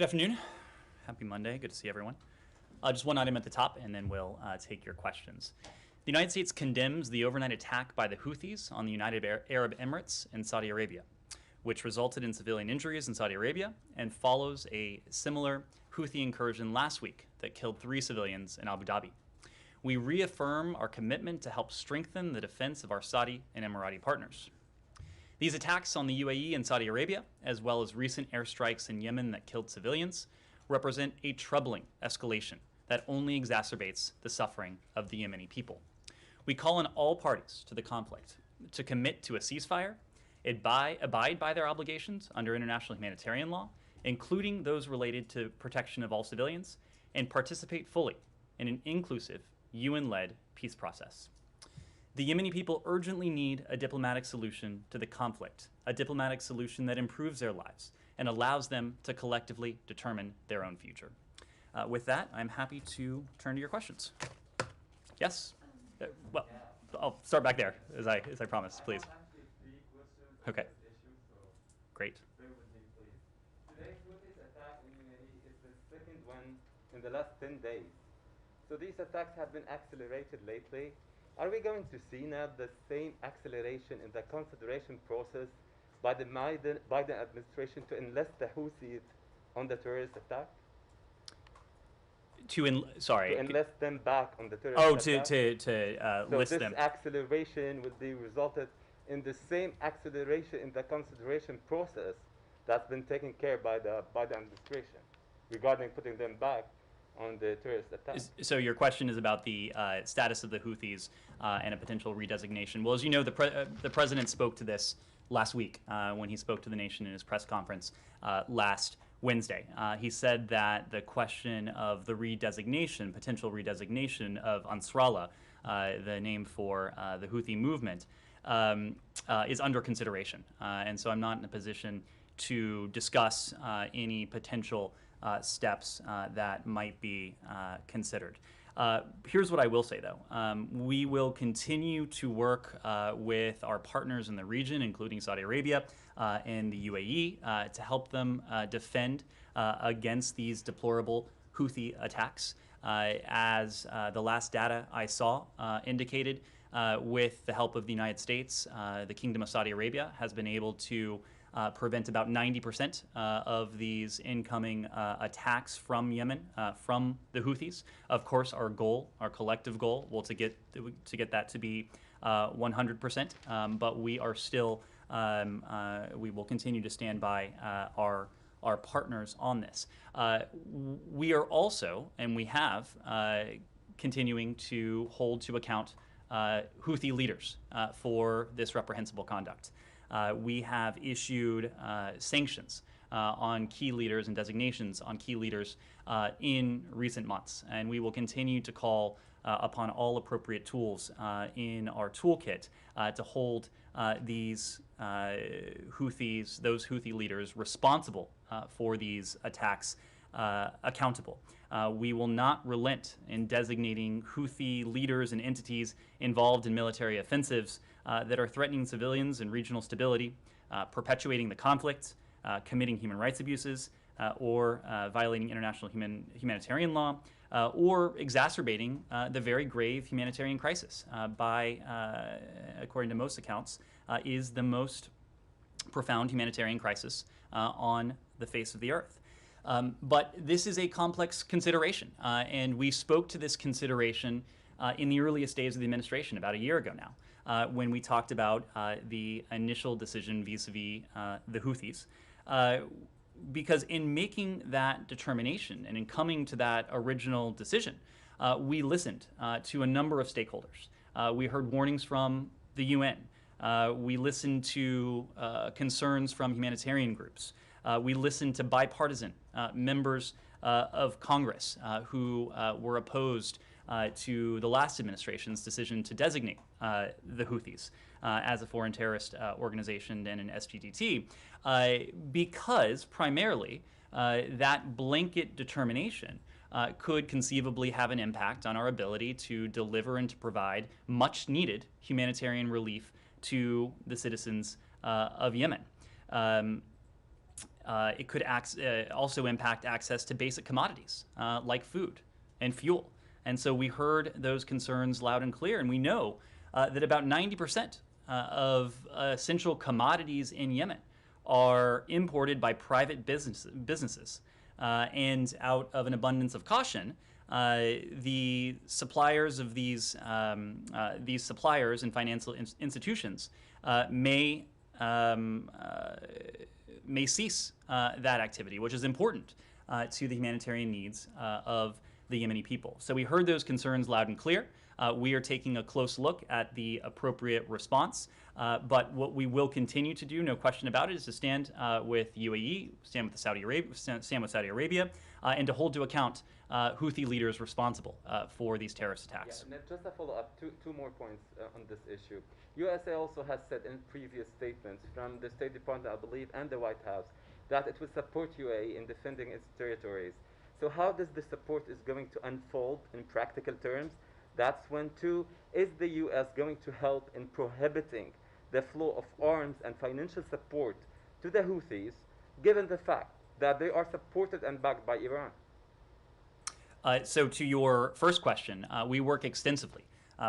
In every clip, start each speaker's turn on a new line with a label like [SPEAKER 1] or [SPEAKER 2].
[SPEAKER 1] Good afternoon. Happy Monday. Good to see everyone. Just one item at the top, and then we'll take your questions. The United States condemns the overnight attack by the Houthis on the United Arab Emirates and Saudi Arabia, which resulted in civilian injuries in Saudi Arabia and follows a similar Houthi incursion last week that killed 3 civilians in Abu Dhabi. We reaffirm our commitment to help strengthen the defense of our Saudi and Emirati partners. These attacks on the UAE and Saudi Arabia, as well as recent airstrikes in Yemen that killed civilians, represent a troubling escalation that only exacerbates the suffering of the Yemeni people. We call on all parties to the conflict to commit to a ceasefire, abide by their obligations under international humanitarian law, including those related to protection of all civilians, and participate fully in an inclusive, UN-led peace process. The Yemeni people urgently need a diplomatic solution to the conflict, a diplomatic solution that improves their lives and allows them to collectively determine their own future. With that, I'm happy to turn to your questions. Yes? Well, I'll start back there, as I promised, please. Okay. Great.
[SPEAKER 2] Today's Houthis attack in UAE is the second one in the last 10 days. So these attacks have been accelerated lately. Are we going to see now the same acceleration in the consideration process by the Biden administration to enlist the Houthis on the terrorist attack?
[SPEAKER 1] To
[SPEAKER 2] enlist them back on the terrorist attack?
[SPEAKER 1] So list them.
[SPEAKER 2] So this acceleration will be resulted in the same acceleration in the consideration process that's been taken care by the administration regarding putting them back on the terrorist attack.
[SPEAKER 1] So your question is about the status of the Houthis and a potential redesignation. Well, as you know, the president spoke to this last week when he spoke to the nation in his press conference last Wednesday. He said that the question of the potential redesignation of Ansarallah, the name for the Houthi movement, is under consideration. And so I'm not in a position to discuss any potential steps that might be considered. Here's what I will say, though. We will continue to work with our partners in the region, including Saudi Arabia and the UAE, to help them defend against these deplorable Houthi attacks. As the last data I saw indicated, with the help of the United States, the Kingdom of Saudi Arabia has been able to prevent about 90% of these incoming attacks from Yemen, from the Houthis. Of course, our collective goal, to get that to be 100%. But we are still, we will continue to stand by our partners on this. We are also, and we have, continuing to hold to account Houthi leaders for this reprehensible conduct. We have issued sanctions on key leaders and designations on key leaders in recent months, and we will continue to call upon all appropriate tools in our toolkit to hold these those Houthi leaders responsible for these attacks accountable. We will not relent in designating Houthi leaders and entities involved in military offensives that are threatening civilians and regional stability, perpetuating the conflict, committing human rights abuses, or violating international humanitarian law, or exacerbating the very grave humanitarian crisis according to most accounts, is the most profound humanitarian crisis on the face of the earth. But this is a complex consideration, and we spoke to this consideration in the earliest days of the administration about a year ago now, when we talked about the initial decision vis-a-vis the Houthis. Because in making that determination and in coming to that original decision, we listened to a number of stakeholders. We heard warnings from the UN. We listened to concerns from humanitarian groups. We listened to bipartisan members of Congress who were opposed to the last administration's decision to designate the Houthis as a foreign terrorist organization and an SGDT, because primarily that blanket determination could conceivably have an impact on our ability to deliver and to provide much needed humanitarian relief to the citizens of Yemen. it could also impact access to basic commodities like food and fuel. And so we heard those concerns loud and clear, and we know that about 90% of essential commodities in Yemen are imported by private businesses. And out of an abundance of caution, the suppliers of these suppliers and financial institutions may cease that activity, which is important to the humanitarian needs of the Yemeni people. So we heard those concerns loud and clear. We are taking a close look at the appropriate response. But what we will continue to do, no question about it, is to stand with UAE, stand with Saudi Arabia, and to hold to account Houthi leaders responsible for these terrorist attacks.
[SPEAKER 2] Yeah, and just a follow-up, two more points on this issue. USA also has said in previous statements from the State Department, I believe, and the White House, that it would support UAE in defending its territories. So how does the support is going to unfold in practical terms? That's one. Two, is the U.S. going to help in prohibiting the flow of arms and financial support to the Houthis, given the fact that they are supported and backed by Iran?
[SPEAKER 1] So to your first question, we work extensively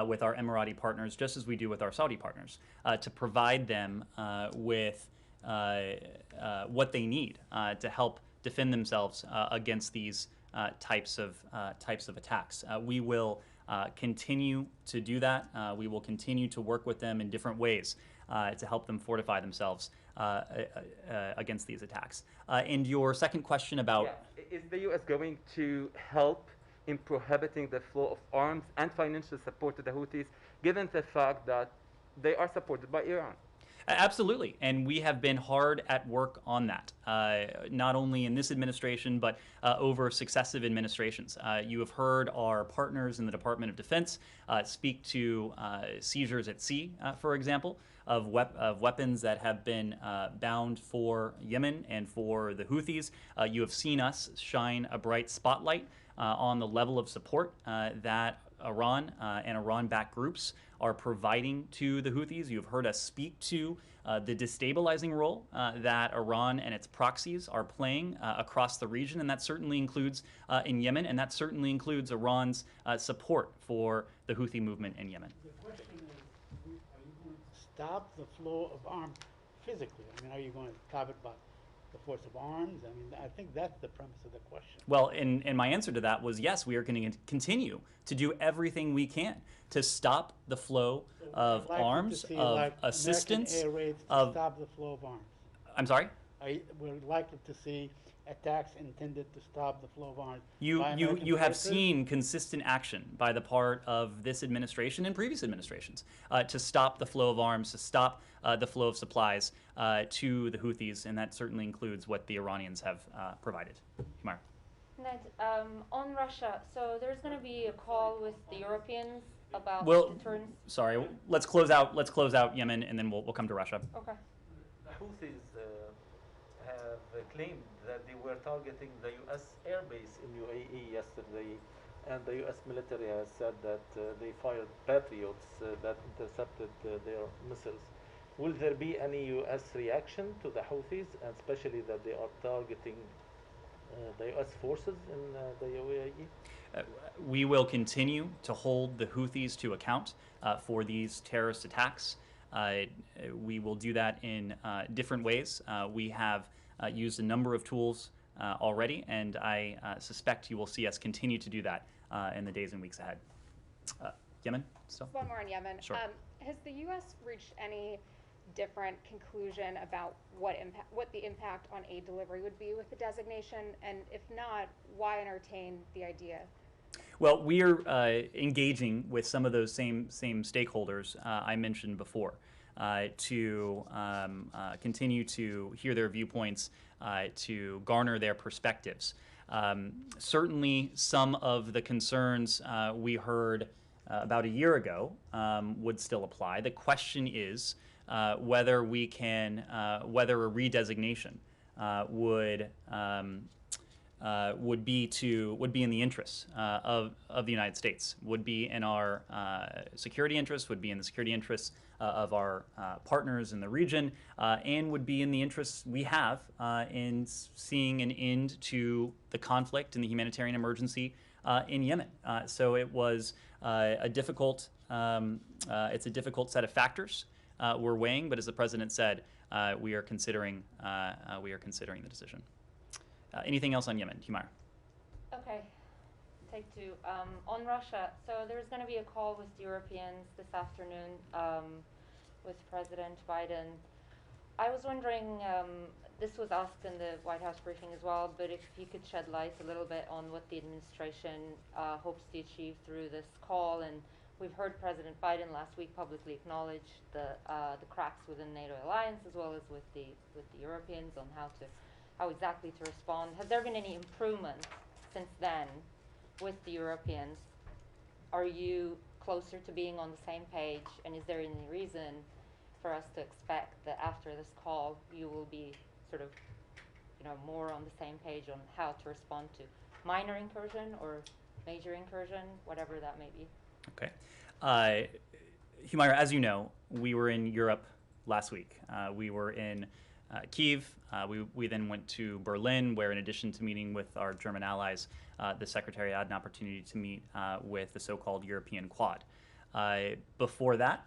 [SPEAKER 1] with our Emirati partners, just as we do with our Saudi partners, to provide them with what they need to help defend themselves against these types of attacks. We will continue to do that. We will continue to work with them in different ways to help them fortify themselves against these attacks. And your second question about...
[SPEAKER 2] Yeah. Is the U.S. going to help in prohibiting the flow of arms and financial support to the Houthis, given the fact that they are supported by Iran?
[SPEAKER 1] Absolutely, and we have been hard at work on that, not only in this administration, but over successive administrations. You have heard our partners in the Department of Defense speak to seizures at sea, for example, of weapons that have been bound for Yemen and for the Houthis. You have seen us shine a bright spotlight on the level of support that Iran and Iran-backed groups are providing to the Houthis. You've heard us speak to the destabilizing role that Iran and its proxies are playing across the region, and that certainly includes in Yemen, and that certainly includes Iran's support for the Houthi movement in Yemen.
[SPEAKER 3] The question is, are you going to stop the flow of arms physically? I mean, are you going to stop it by the force of arms? I mean, I think that's the premise of the question.
[SPEAKER 1] Well, and my answer to that was yes, we are going to continue to do everything we can to stop the flow of arms, of assistance,
[SPEAKER 3] air raids to stop the flow of arms.
[SPEAKER 1] I'm sorry?
[SPEAKER 3] We're likely to see attacks intended to stop the flow of arms.
[SPEAKER 1] You have seen consistent action by the part of this administration and previous administrations to stop the flow of arms, to stop the flow of supplies to the Houthis, and that certainly includes what the Iranians have provided. Humar.
[SPEAKER 4] Ned, on Russia, so there's going to be a call with the Europeans about deterrence.
[SPEAKER 1] Sorry, let's close out Yemen, and then we'll come to Russia.
[SPEAKER 4] Okay.
[SPEAKER 5] The Houthis have claimed that they were targeting the U.S. airbase in UAE yesterday, and the U.S. military has said that they fired Patriots that intercepted their missiles. Will there be any U.S. reaction to the Houthis, and especially that they are targeting the U.S. forces in the UAE?
[SPEAKER 1] We will continue to hold the Houthis to account for these terrorist attacks. We will do that in different ways. We have used a number of tools already, and I suspect you will see us continue to do that in the days and weeks ahead. Yemen, still?
[SPEAKER 6] One more on Yemen.
[SPEAKER 1] Sure.
[SPEAKER 6] Has the U.S. reached any different conclusion about what the impact on aid delivery would be with the designation? And if not, why entertain the idea?
[SPEAKER 1] Well, we are engaging with some of those same stakeholders I mentioned before to continue to hear their viewpoints, to garner their perspectives. Certainly, some of the concerns we heard about a year ago would still apply. The question is whether whether a redesignation would would be in the interests of the United States, would be in our security interests, would be in the security interests of our partners in the region, and would be in the interests we have in seeing an end to the conflict and the humanitarian emergency in Yemen. So it was a difficult, it's a difficult set of factors we're weighing, but as the president said, we are considering the decision. Anything else on Yemen, Humaira?
[SPEAKER 4] Okay, take two. On Russia, so there's going to be a call with Europeans this afternoon with President Biden. I was wondering, this was asked in the White House briefing as well, but if you could shed light a little bit on what the administration hopes to achieve through this call. And we've heard President Biden last week publicly acknowledge the cracks within NATO alliance as well as with the Europeans on how exactly to respond. Has there been any improvement since then with the Europeans? Are you closer to being on the same page, and is there any reason for us to expect that after this call you will be sort of, more on the same page on how to respond to minor incursion or major incursion, whatever that may be?
[SPEAKER 1] Okay. Humaira, as you know, we were in Europe last week. We were in Kiev. We then went to Berlin, where in addition to meeting with our German allies, the Secretary had an opportunity to meet with the so-called European Quad. Before that,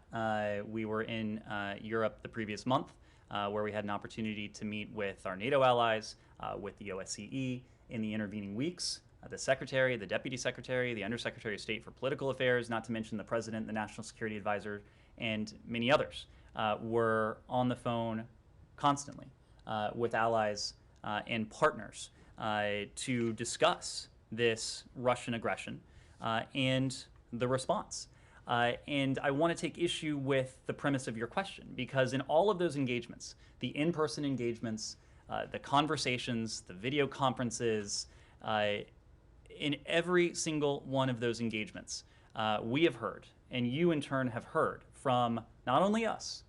[SPEAKER 1] we were in Europe the previous month, where we had an opportunity to meet with our NATO allies, with the OSCE. In the intervening weeks, the Secretary, the Deputy Secretary, the Undersecretary of State for Political Affairs, not to mention the President, the National Security Advisor, and many others were on the phone constantly with allies and partners to discuss this Russian aggression and the response. And I want to take issue with the premise of your question, because in all of those engagements, the in-person engagements, the conversations, the video conferences, in every single one of those engagements, we have heard, and you in turn have heard from not only us,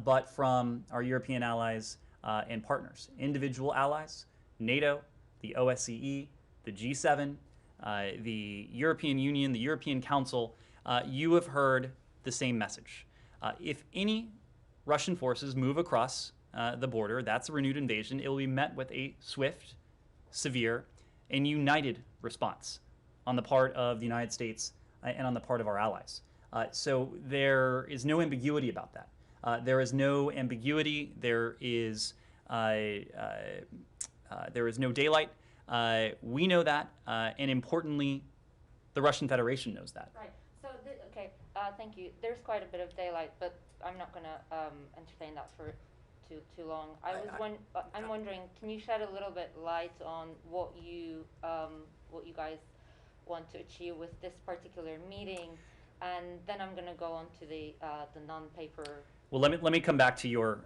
[SPEAKER 1] but from our European allies and partners, individual allies, NATO, the OSCE, the G7, the European Union, the European Council. You have heard the same message. If any Russian forces move across the border, that's a renewed invasion. It will be met with a swift, severe, and united response on the part of the United States and on the part of our allies. So there is no ambiguity about that. There is no ambiguity. There is no daylight. We know that, and importantly, the Russian Federation knows that.
[SPEAKER 4] Right. So, okay, thank you. There's quite a bit of daylight, but I'm not going to entertain that for too long. I'm wondering, can you shed a little bit light on what you guys want to achieve with this particular meeting, and then I'm going to go on to the non-paper.
[SPEAKER 1] Well, let me come back to your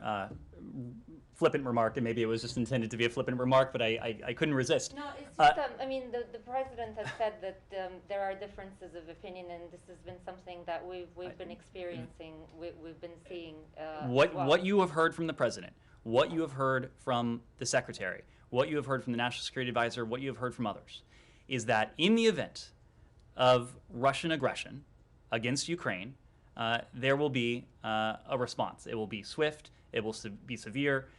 [SPEAKER 1] flippant remark, and maybe it was just intended to be a flippant remark, but I couldn't resist.
[SPEAKER 4] No, it's just, I mean, the president has said that there are differences of opinion, and this has been something that we've been experiencing, we've been seeing.
[SPEAKER 1] What you have heard from the president, what you have heard from the secretary, what you have heard from the National Security Advisor, what you have heard from others, is that in the event of Russian aggression against Ukraine, there will be a response. It will be swift. It will be severe.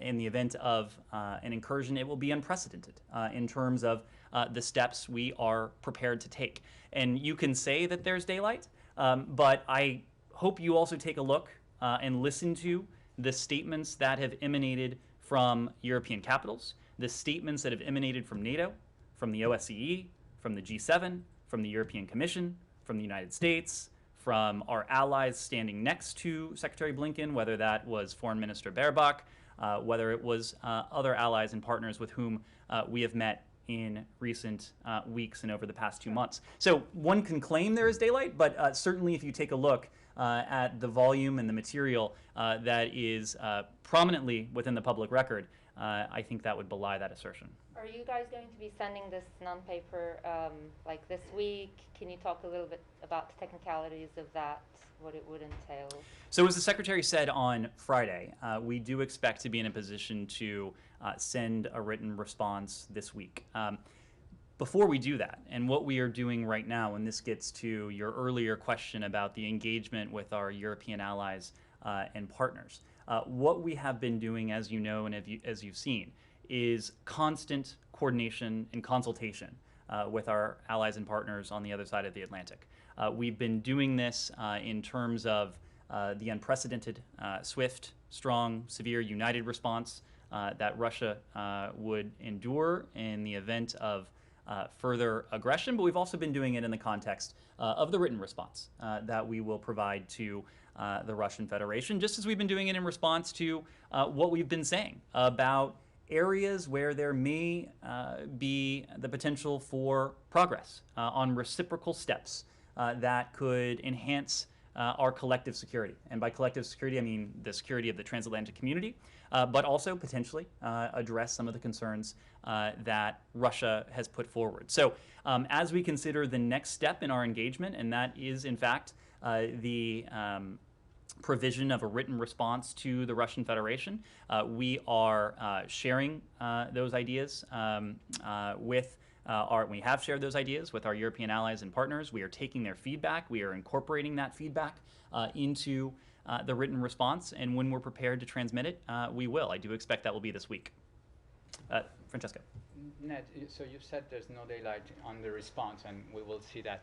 [SPEAKER 1] In the event of an incursion, it will be unprecedented in terms of the steps we are prepared to take. And you can say that there's daylight, but I hope you also take a look and listen to the statements that have emanated from European capitals, the statements that have emanated from NATO, from the OSCE, from the G7, from the European Commission, from the United States, from our allies standing next to Secretary Blinken, whether that was Foreign Minister Baerbock, whether it was other allies and partners with whom we have met in recent weeks and over the past 2 months. So one can claim there is daylight, but certainly if you take a look at the volume and the material that is prominently within the public record, I think that would belie that assertion.
[SPEAKER 4] Are you guys going to be sending this non-paper like this week? Can you talk a little bit about the technicalities of that, what it would entail?
[SPEAKER 1] So as the Secretary said on Friday, we do expect to be in a position to send a written response this week. Before we do that, and what we are doing right now, and this gets to your earlier question about the engagement with our European allies and partners, what we have been doing, as you know and as you've seen, is constant coordination and consultation with our allies and partners on the other side of the Atlantic. We've been doing this in terms of the unprecedented, swift, strong, severe, united response that Russia would endure in the event of further aggression, but we've also been doing it in the context of the written response that we will provide to the Russian Federation, just as we've been doing it in response to what we've been saying about areas where there may be the potential for progress on reciprocal steps that could enhance our collective security. And by collective security, I mean the security of the transatlantic community, but also potentially address some of the concerns that Russia has put forward. So as we consider the next step in our engagement, and that is in fact the provision of a written response to the Russian Federation, we are sharing those ideas with we have shared those ideas with our European allies and partners. We are taking their feedback. We are incorporating that feedback into the written response, and when we're prepared to transmit it, we will. I do expect that will be this week. Francesco.
[SPEAKER 7] Ned, so you said there's no daylight on the response, and we will see that.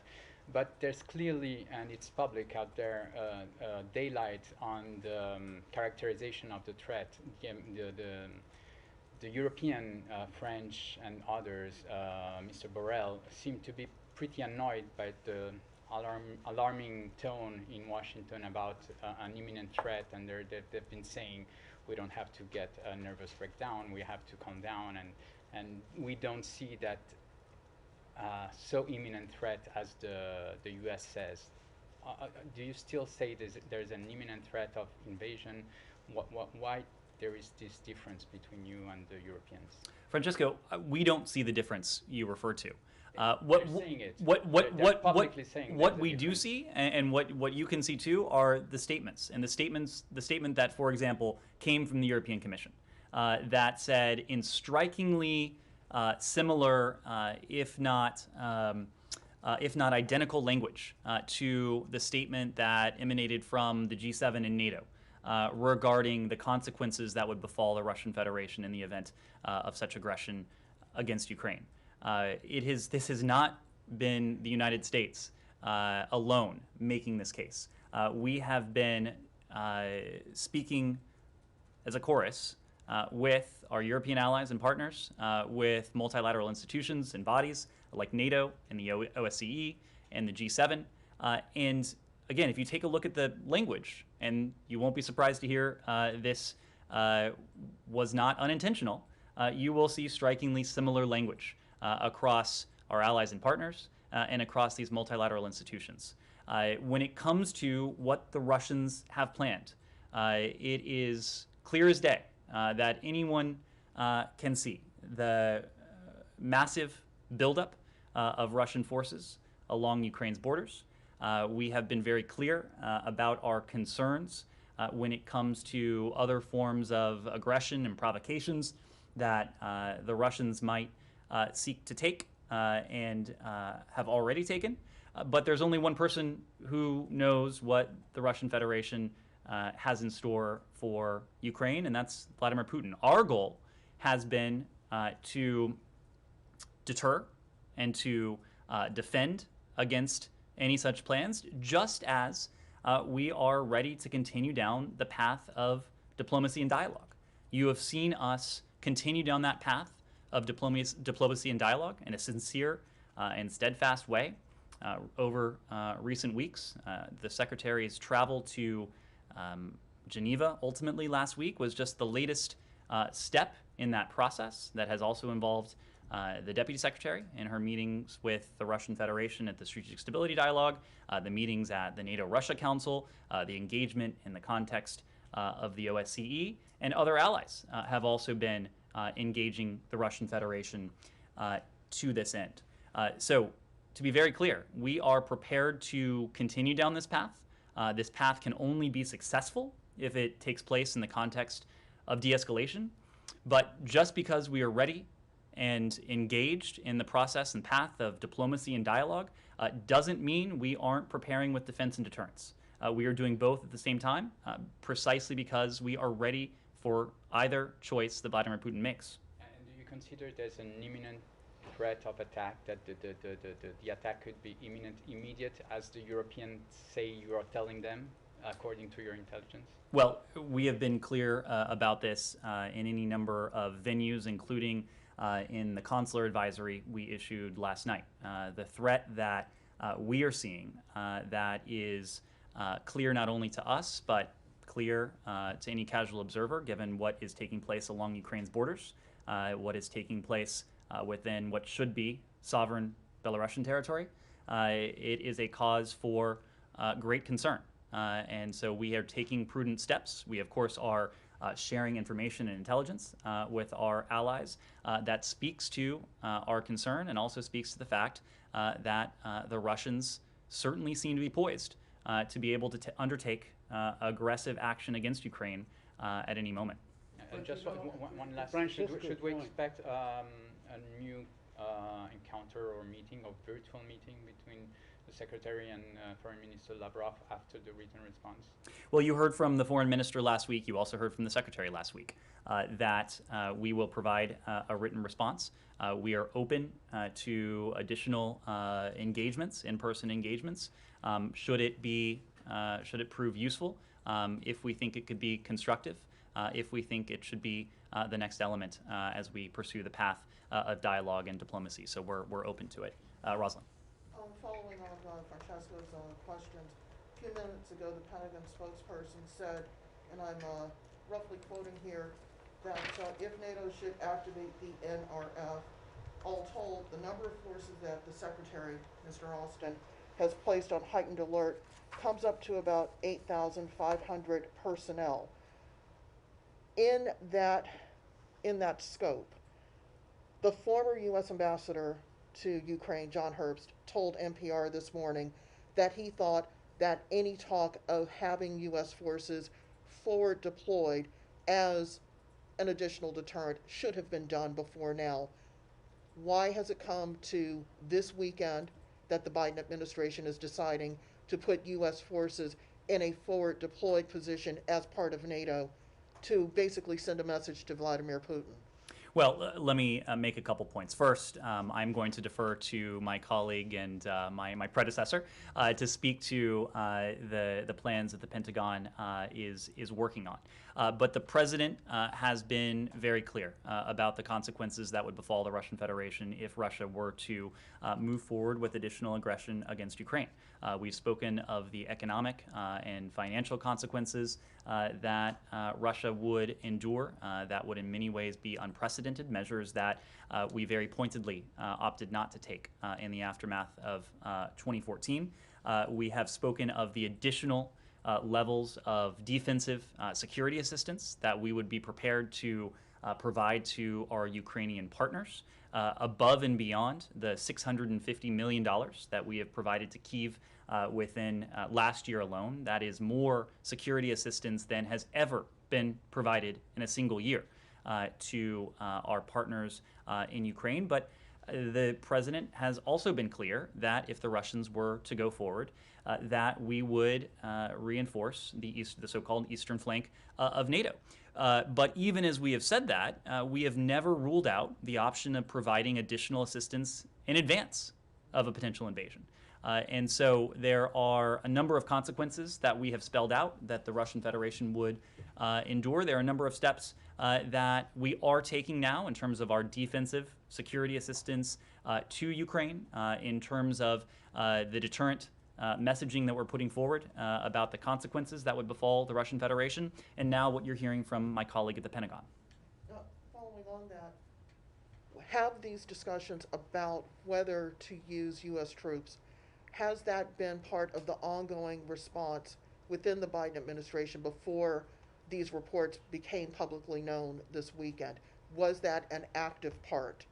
[SPEAKER 7] But there's clearly, and it's public out there, daylight on the characterization of the threat. The European, French, and others, Mr. Borrell, seem to be pretty annoyed by the alarming tone in Washington about an imminent threat, and they've been saying we don't have to get a nervous breakdown, we have to calm down, and we don't see that so imminent threat as the U.S. says. Do you still say there's an imminent threat of invasion? Why there is this difference between you and the Europeans?
[SPEAKER 1] Francesco, we don't see the difference you refer to.
[SPEAKER 7] What
[SPEAKER 1] we do see, and what you can see too, are the statements. And the statement that, for example, came from the European Commission that said in strikingly similar, if not identical language to the statement that emanated from the G7 and Nato regarding the consequences that would befall the Russian Federation in the event of such aggression against Ukraine. This has not been the United States alone making this case. We have been speaking as a chorus with our European allies and partners, with multilateral institutions and bodies like NATO and the OSCE and the G7. And again, if you take a look at the language, and you won't be surprised to hear this was not unintentional, you will see strikingly similar language across our allies and partners and across these multilateral institutions. When it comes to what the Russians have planned, it is clear as day that anyone can see the massive buildup of Russian forces along Ukraine's borders. We have been very clear about our concerns when it comes to other forms of aggression and provocations that the Russians might seek to take and have already taken. But there's only one person who knows what the Russian Federation has in store for Ukraine, and that's Vladimir Putin. Our goal has been to deter and to defend against any such plans, just as we are ready to continue down the path of diplomacy and dialogue. You have seen us continue down that path of diplomacy and dialogue in a sincere and steadfast way over recent weeks. The Secretary's travel to Geneva ultimately last week was just the latest step in that process that has also involved the Deputy Secretary in her meetings with the Russian Federation at the Strategic Stability Dialogue, the meetings at the NATO-Russia Council, the engagement in the context of the OSCE, and other allies have also been engaging the Russian Federation to this end. So, to be very clear, we are prepared to continue down this path. This path can only be successful if it takes place in the context of de-escalation. But just because we are ready and engaged in the process and path of diplomacy and dialogue doesn't mean we aren't preparing with defense and deterrence. We are doing both at the same time, precisely because we are ready for either choice that Vladimir Putin makes.
[SPEAKER 7] And do you consider there's an imminent threat of attack, that the attack could be imminent, immediate, as the Europeans say you are telling them, according to your intelligence?
[SPEAKER 1] Well, we have been clear about this in any number of venues, including in the consular advisory we issued last night. The threat that we are seeing that is clear not only to us, but clear to any casual observer, given what is taking place along Ukraine's borders, what is taking place within what should be sovereign Belarusian territory. It is a cause for great concern. And so we are taking prudent steps. We, of course, are sharing information and intelligence with our allies. That speaks to our concern and also speaks to the fact that the Russians certainly seem to be poised to be able to undertake aggressive action against Ukraine at any moment.
[SPEAKER 7] And just one last,
[SPEAKER 3] Francisco,
[SPEAKER 7] should we
[SPEAKER 3] point.
[SPEAKER 7] expect a new encounter or meeting, or virtual meeting between the Secretary and Foreign Minister Lavrov after the written response?
[SPEAKER 1] Well, you heard from the Foreign Minister last week. You also heard from the Secretary last week that we will provide a written response. We are open to additional engagements, in-person engagements, should it prove useful, if we think it could be constructive, if we think it should be the next element as we pursue the path of dialogue and diplomacy. So we're open to it. Rosalind.
[SPEAKER 8] Following on Francesco's questions, a few minutes ago the Pentagon spokesperson said, and I'm roughly quoting here, that if NATO should activate the NRF, all told, the number of forces that the Secretary, Mr. Austin, has placed on heightened alert comes up to about 8,500 personnel. In that scope, the former U.S. ambassador to Ukraine, John Herbst, told NPR this morning that he thought that any talk of having U.S. forces forward deployed as an additional deterrent should have been done before now. Why has it come to this weekend that the Biden administration is deciding to put U.S. forces in a forward deployed position as part of NATO to basically send a message to Vladimir Putin?
[SPEAKER 1] Well, let me make a couple points. First, I'm going to defer to my colleague and my predecessor to speak to the plans that the Pentagon is working on. But the president has been very clear about the consequences that would befall the Russian Federation if Russia were to move forward with additional aggression against Ukraine. We've spoken of the economic and financial consequences that Russia would endure. That would in many ways be unprecedented, measures that we very pointedly opted not to take in the aftermath of 2014. We have spoken of the additional levels of defensive security assistance that we would be prepared to provide to our Ukrainian partners, above and beyond the $650 million that we have provided to Kiev within last year alone. That is more security assistance than has ever been provided in a single year to our partners in Ukraine. But the president has also been clear that if the Russians were to go forward, that we would reinforce the so-called eastern flank of NATO. But even as we have said that, we have never ruled out the option of providing additional assistance in advance of a potential invasion. And so there are a number of consequences that we have spelled out that the Russian Federation would endure. There are a number of steps that we are taking now in terms of our defensive security assistance to Ukraine, in terms of the deterrent messaging that we're putting forward about the consequences that would befall the Russian Federation, and now what you're hearing from my colleague at the Pentagon.
[SPEAKER 8] Following on that, have these discussions about whether to use U.S. troops, has that been part of the ongoing response within the Biden administration before these reports became publicly known this weekend? was that an active part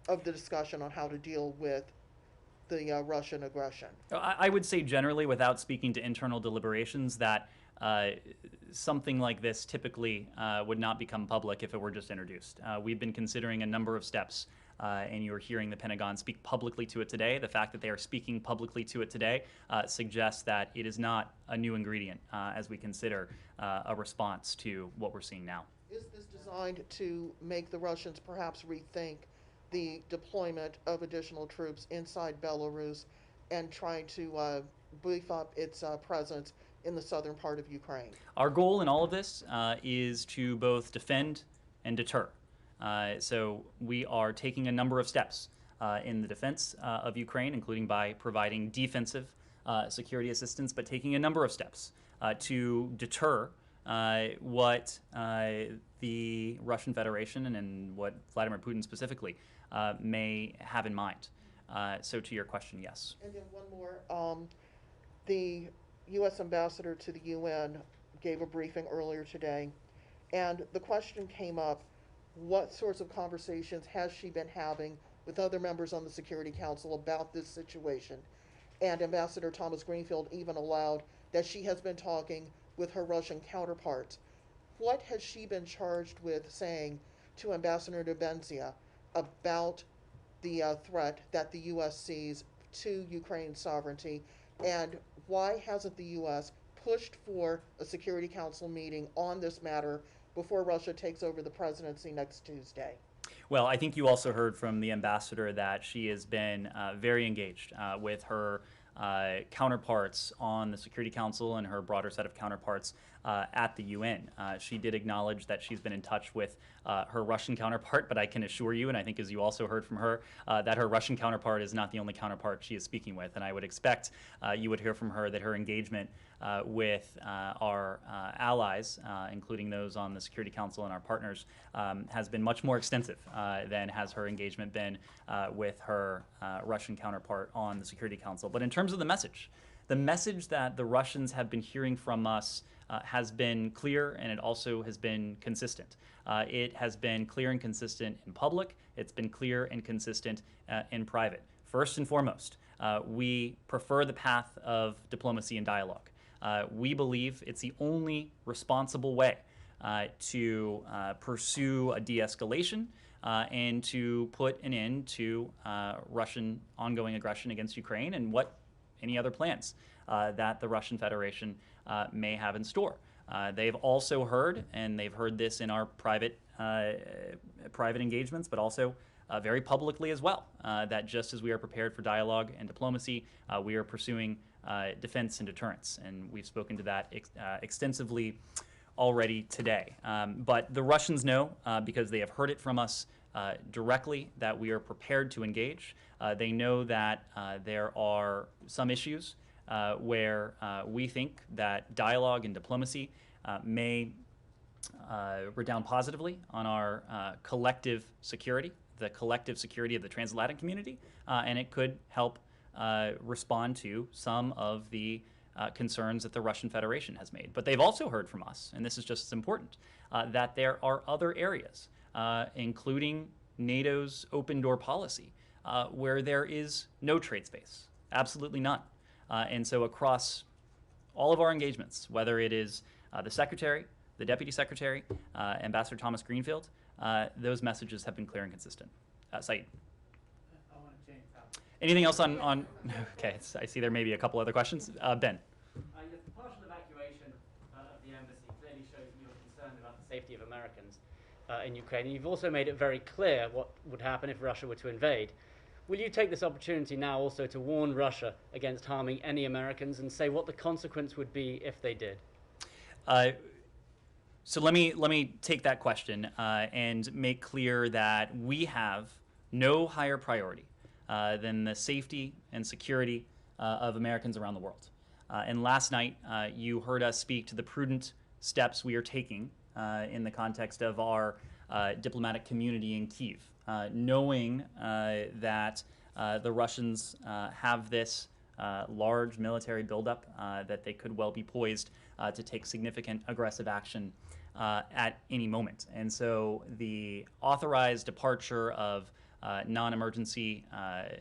[SPEAKER 8] of the discussion on how to deal with the Russian aggression?
[SPEAKER 1] I would say generally, without speaking to internal deliberations, that something like this typically would not become public if it were just introduced. We've been considering a number of steps, and you're hearing the Pentagon speak publicly to it today. The fact that they are speaking publicly to it today suggests that it is not a new ingredient as we consider a response to what we're seeing now.
[SPEAKER 8] Is this designed to make the Russians perhaps rethink the deployment of additional troops inside Belarus and trying to beef up its presence in the southern part of Ukraine?
[SPEAKER 1] Our goal in all of this is to both defend and deter. So we are taking a number of steps in the defense of Ukraine, including by providing defensive security assistance, but taking a number of steps to deter what the Russian Federation and what Vladimir Putin specifically may have in mind. So to your question, yes.
[SPEAKER 8] And then one more. The U.S. ambassador to the UN gave a briefing earlier today, and the question came up, what sorts of conversations has she been having with other members on the Security Council about this situation? And Ambassador Thomas Greenfield even allowed that she has been talking with her Russian counterparts. What has she been charged with saying to Ambassador Nebenzia about the threat that the U.S. sees to Ukraine's sovereignty, and why hasn't the U.S. pushed for a Security Council meeting on this matter before Russia takes over the presidency next Tuesday?
[SPEAKER 1] Well, I think you also heard from the ambassador that she has been very engaged with her counterparts on the Security Council and her broader set of counterparts at the UN. She did acknowledge that she's been in touch with her Russian counterpart, but I can assure you, and I think as you also heard from her, that her Russian counterpart is not the only counterpart she is speaking with. And I would expect you would hear from her that her engagement with our allies, including those on the Security Council and our partners, has been much more extensive than has her engagement been with her Russian counterpart on the Security Council. But in terms of the message that the Russians have been hearing from us has been clear, and it also has been consistent. It has been clear and consistent in public. It's been clear and consistent in private. First and foremost, we prefer the path of diplomacy and dialogue. We believe it's the only responsible way to pursue a de-escalation and to put an end to Russian ongoing aggression against Ukraine and any other plans that the Russian Federation may have in store. They've also heard, and they've heard this in our private engagements, but also very publicly as well, that just as we are prepared for dialogue and diplomacy, we are pursuing defense and deterrence. And we've spoken to that extensively already today. But the Russians know, because they have heard it from us directly, that we are prepared to engage. They know that there are some issues where we think that dialogue and diplomacy may redound positively on our collective security, the collective security of the transatlantic community, and it could help respond to some of the concerns that the Russian Federation has made. But they've also heard from us, and this is just as important, that there are other areas, including NATO's open door policy, where there is no trade space, absolutely none. And so across all of our engagements, whether it is the Secretary, the Deputy Secretary, Ambassador Thomas Greenfield, those messages have been clear and consistent. Saeed.
[SPEAKER 3] I want to change topic.
[SPEAKER 1] Anything else on okay, I see there may be a couple other questions. Ben.
[SPEAKER 9] Yes, the partial evacuation of the embassy clearly shows you're concerned about the safety of Americans in Ukraine. And you've also made it very clear what would happen if Russia were to invade. Will you take this opportunity now also to warn Russia against harming any Americans and say what the consequence would be if they did?
[SPEAKER 1] So let me take that question and make clear that we have no higher priority than the safety and security of Americans around the world. And last night, you heard us speak to the prudent steps we are taking in the context of our diplomatic community in Kiev, knowing that the Russians have this large military buildup, that they could well be poised to take significant aggressive action at any moment. And so the authorized departure of non-emergency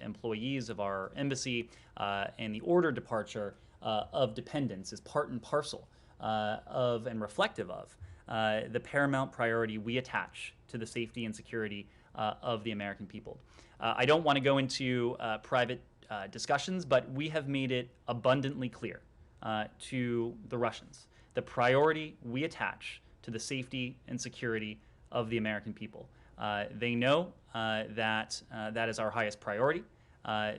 [SPEAKER 1] employees of our embassy and the ordered departure of dependents is part and parcel of and reflective of the paramount priority we attach to the safety and security of the American people. I don't want to go into private discussions, but we have made it abundantly clear to the Russians the priority we attach to the safety and security of the American people. They know that that is our highest priority.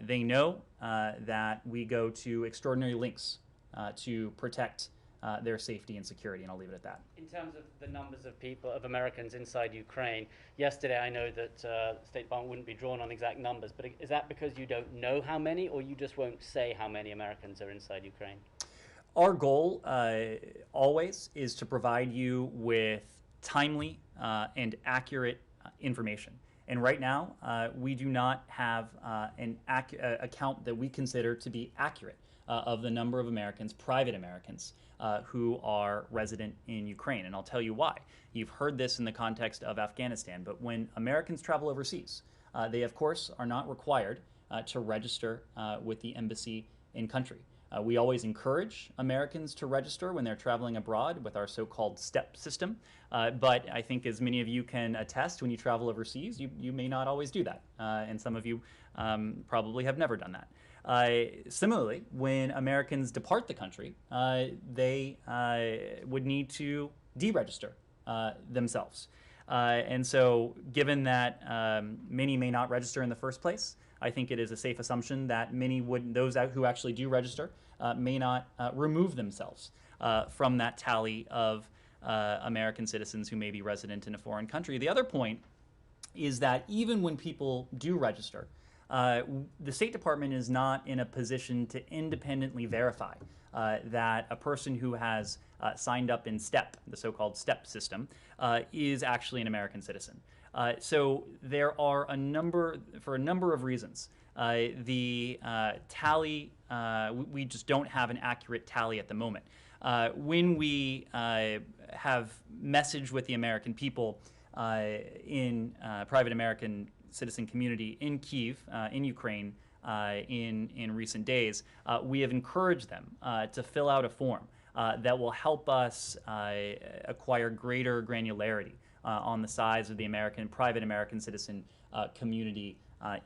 [SPEAKER 1] They know that we go to extraordinary lengths to protect their safety and security, and I'll leave it at that.
[SPEAKER 9] In terms of the numbers of people, of Americans inside Ukraine, yesterday I know that State Department wouldn't be drawn on exact numbers, but is that because you don't know how many, or you just won't say how many Americans are inside Ukraine?
[SPEAKER 1] Our goal always is to provide you with timely and accurate information. And right now, we do not have an account that we consider to be accurate of the number of Americans, private Americans, who are resident in Ukraine. And I'll tell you why. You've heard this in the context of Afghanistan, but when Americans travel overseas, they, of course, are not required to register with the embassy in country. We always encourage Americans to register when they're traveling abroad with our so-called STEP system. But I think, as many of you can attest, when you travel overseas, you may not always do that. And some of you probably have never done that. Similarly, when Americans depart the country, they would need to deregister themselves. And so, given that many may not register in the first place, I think it is a safe assumption that many would, those who actually do register, may not remove themselves from that tally of American citizens who may be resident in a foreign country. The other point is that even when people do register, the State Department is not in a position to independently verify that a person who has signed up in STEP, the so-called STEP system, is actually an American citizen. So there are for a number of reasons, the tally, we just don't have an accurate tally at the moment. When we have messaged with the American people in private American citizen community in Kiev, in Ukraine, in recent days, we have encouraged them to fill out a form that will help us acquire greater granularity on the size of the private American citizen community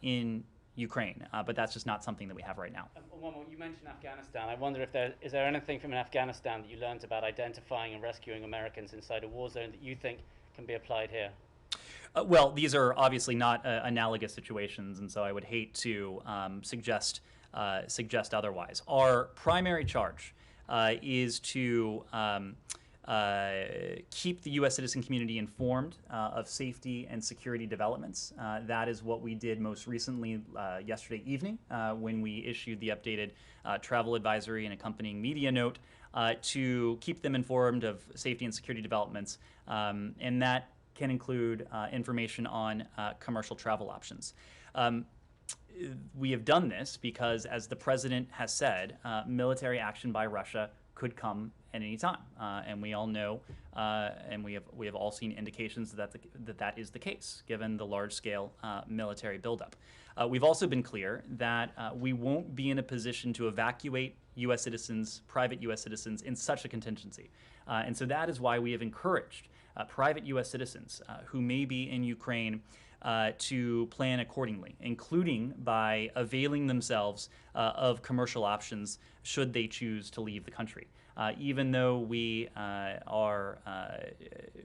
[SPEAKER 1] in Ukraine, but that's just not something that we have right now.
[SPEAKER 9] One more, you mentioned Afghanistan. I wonder if is there anything from Afghanistan that you learned about identifying and rescuing Americans inside a war zone that you think can be applied here?
[SPEAKER 1] Well, these are obviously not analogous situations, and so I would hate to suggest otherwise. Our primary charge is to keep the U.S. citizen community informed of safety and security developments. That is what we did most recently yesterday evening when we issued the updated travel advisory and accompanying media note to keep them informed of safety and security developments, and that can include information on commercial travel options. We have done this because, as the president has said, military action by Russia could come at any time, and we all know, and we have all seen indications that that is the case, given the large-scale military buildup. We've also been clear that we won't be in a position to evacuate U.S. citizens, private U.S. citizens, in such a contingency, and so that is why we have encouraged private U.S. citizens who may be in Ukraine to plan accordingly, including by availing themselves of commercial options should they choose to leave the country. Even though we are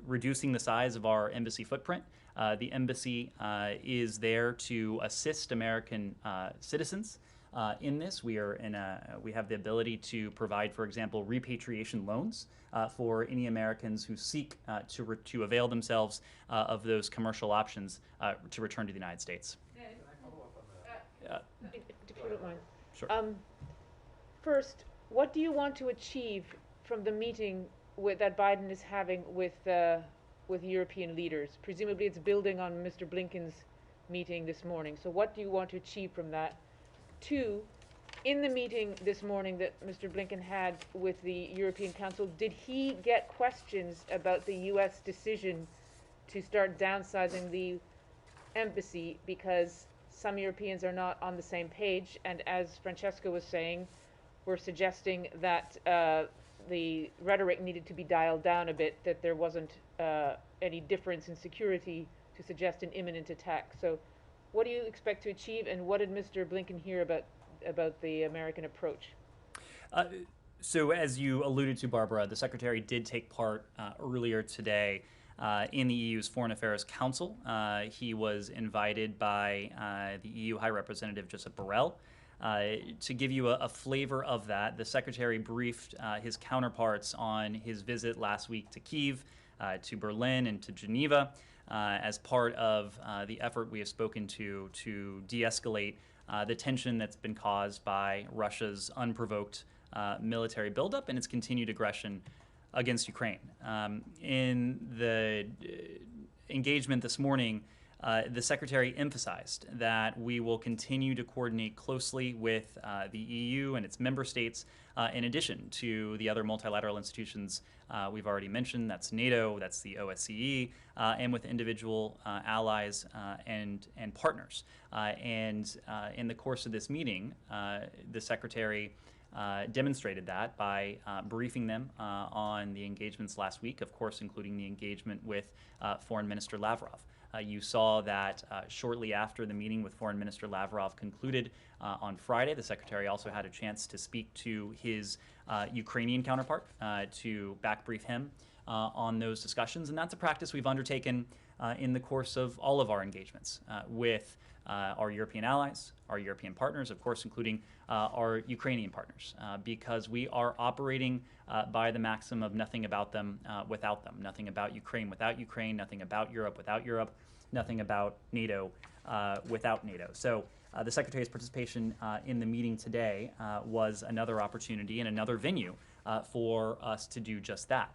[SPEAKER 1] reducing the size of our embassy footprint, the embassy is there to assist American citizens in this. We have the ability to provide, for example, repatriation loans for any Americans who seek to avail themselves of those commercial options to return to the United States.
[SPEAKER 10] If you don't mind.
[SPEAKER 1] Sure.
[SPEAKER 10] First, what do you want to achieve from the meeting that Biden is having with European leaders? Presumably it's building on Mr. Blinken's meeting this morning. So what do you want to achieve from that? Two, in the meeting this morning that Mr. Blinken had with the European Council, did he get questions about the U.S. decision to start downsizing the embassy because some Europeans are not on the same page? And as Francesca was saying, we're suggesting that the rhetoric needed to be dialed down a bit, that there wasn't any difference in security to suggest an imminent attack. So what do you expect to achieve, and what did Mr. Blinken hear about the American approach?
[SPEAKER 1] So as you alluded to, Barbara, the Secretary did take part earlier today in the EU's Foreign Affairs Council. He was invited by the EU High Representative Josep Borrell. To give you a flavor of that, the Secretary briefed his counterparts on his visit last week to Kiev, to Berlin, and to Geneva as part of the effort we have spoken to de-escalate the tension that's been caused by Russia's unprovoked military buildup and its continued aggression against Ukraine. In the engagement this morning, the Secretary emphasized that we will continue to coordinate closely with the EU and its member states, in addition to the other multilateral institutions we've already mentioned. That's NATO, that's the OSCE, and with individual allies and partners. And in the course of this meeting, the Secretary demonstrated that by briefing them on the engagements last week, of course, including the engagement with Foreign Minister Lavrov. You saw that shortly after the meeting with Foreign Minister Lavrov concluded on Friday, the Secretary also had a chance to speak to his Ukrainian counterpart to back brief him on those discussions. And that's a practice we've undertaken in the course of all of our engagements with our European allies, our European partners, of course, including our Ukrainian partners, because we are operating by the maxim of nothing about them without them, nothing about Ukraine without Ukraine, nothing about Europe without Europe, nothing about NATO without NATO. So the Secretary's participation in the meeting today was another opportunity and another venue for us to do just that.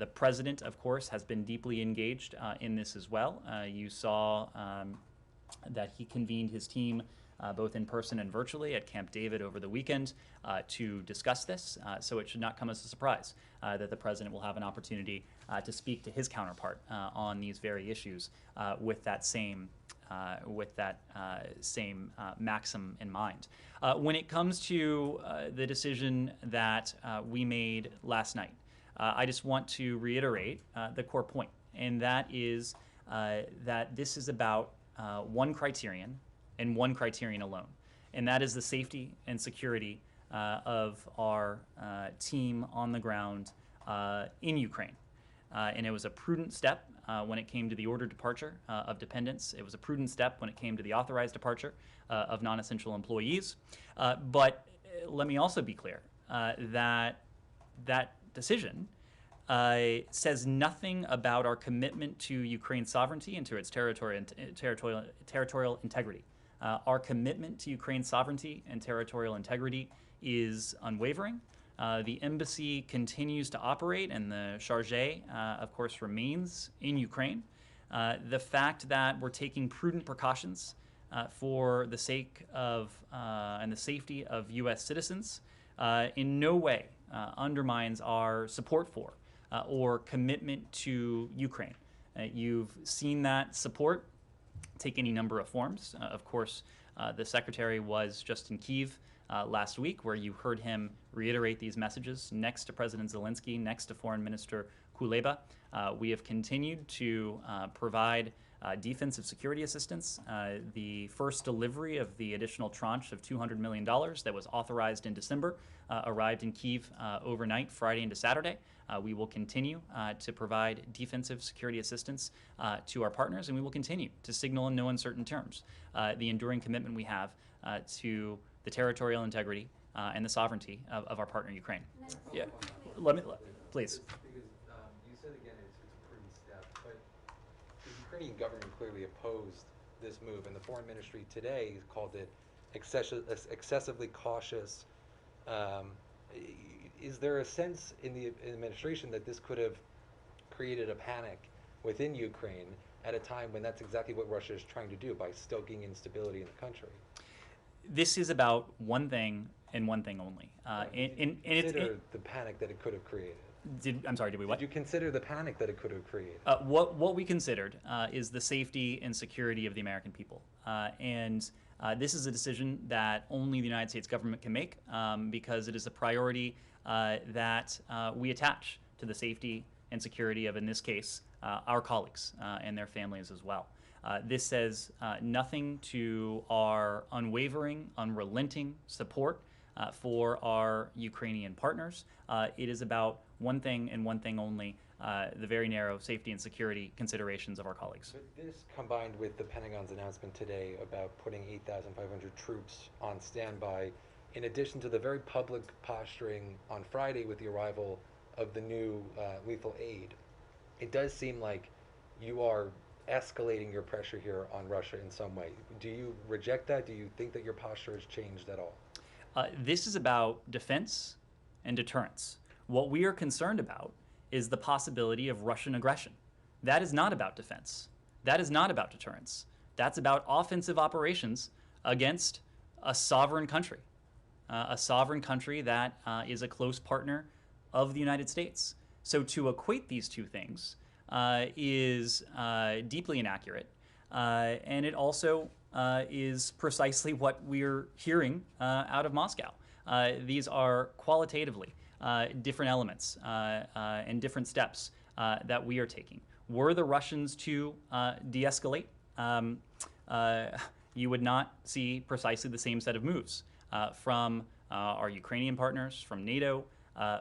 [SPEAKER 1] The President, of course, has been deeply engaged in this as well. You saw that he convened his team both in person and virtually at Camp David over the weekend to discuss this. So it should not come as a surprise that the President will have an opportunity to speak to his counterpart on these very issues with that same maxim in mind. When it comes to the decision that we made last night, I just want to reiterate the core point, and that is that this is about one criterion and one criterion alone, and that is the safety and security of our team on the ground in Ukraine. And it was a prudent step when it came to the ordered departure of dependents. It was a prudent step when it came to the authorized departure of non-essential employees. But let me also be clear that that decision says nothing about our commitment to Ukraine's sovereignty and to its territorial integrity. Our commitment to Ukraine's sovereignty and territorial integrity is unwavering. The embassy continues to operate, and the chargé, of course, remains in Ukraine. The fact that we're taking prudent precautions for the sake of and the safety of U.S. citizens in no way undermines our support for or commitment to Ukraine. You've seen that support take any number of forms. Of course, the Secretary was just in Kiev last week, where you heard him reiterate these messages next to President Zelensky, next to Foreign Minister Kuleba. We have continued to provide defensive security assistance. The first delivery of the additional tranche of $200 million that was authorized in December arrived in Kiev overnight, Friday into Saturday. We will continue to provide defensive security assistance to our partners, and we will continue to signal in no uncertain terms the enduring commitment we have to the territorial integrity and the sovereignty of our partner, Ukraine. Yeah, please.
[SPEAKER 11] Because you said again it's a prudent step, but the Ukrainian government clearly opposed this move, and the foreign ministry today called it excessively cautious. Is there a sense in the administration that this could have created a panic within Ukraine at a time when that's exactly what Russia is trying to do by stoking instability in the country?
[SPEAKER 1] This is about one thing and one thing only.
[SPEAKER 11] Consider the panic that it could have created.
[SPEAKER 1] I'm sorry, did we what?
[SPEAKER 11] Did you consider the panic that it could have created?
[SPEAKER 1] What we considered is the safety and security of the American people. And this is a decision that only the United States government can make because it is a priority that we attach to the safety and security of, in this case, our colleagues and their families as well. This says nothing to our unwavering, unrelenting support for our Ukrainian partners. It is about one thing and one thing only, the very narrow safety and security considerations of our colleagues.
[SPEAKER 11] But this, combined with the Pentagon's announcement today about putting 8,500 troops on standby, in addition to the very public posturing on Friday with the arrival of the new lethal aid, it does seem like you are escalating your pressure here on Russia in some way. Do you reject that? Do you think that your posture has changed at all?
[SPEAKER 1] This is about defense and deterrence. What we are concerned about is the possibility of Russian aggression. That is not about defense. That is not about deterrence. That's about offensive operations against a sovereign country that is a close partner of the United States. So to equate these two things is deeply inaccurate, and it also is precisely what we're hearing out of Moscow. These are qualitatively different elements and different steps that we are taking. Were the Russians to de-escalate, you would not see precisely the same set of moves from our Ukrainian partners, from NATO,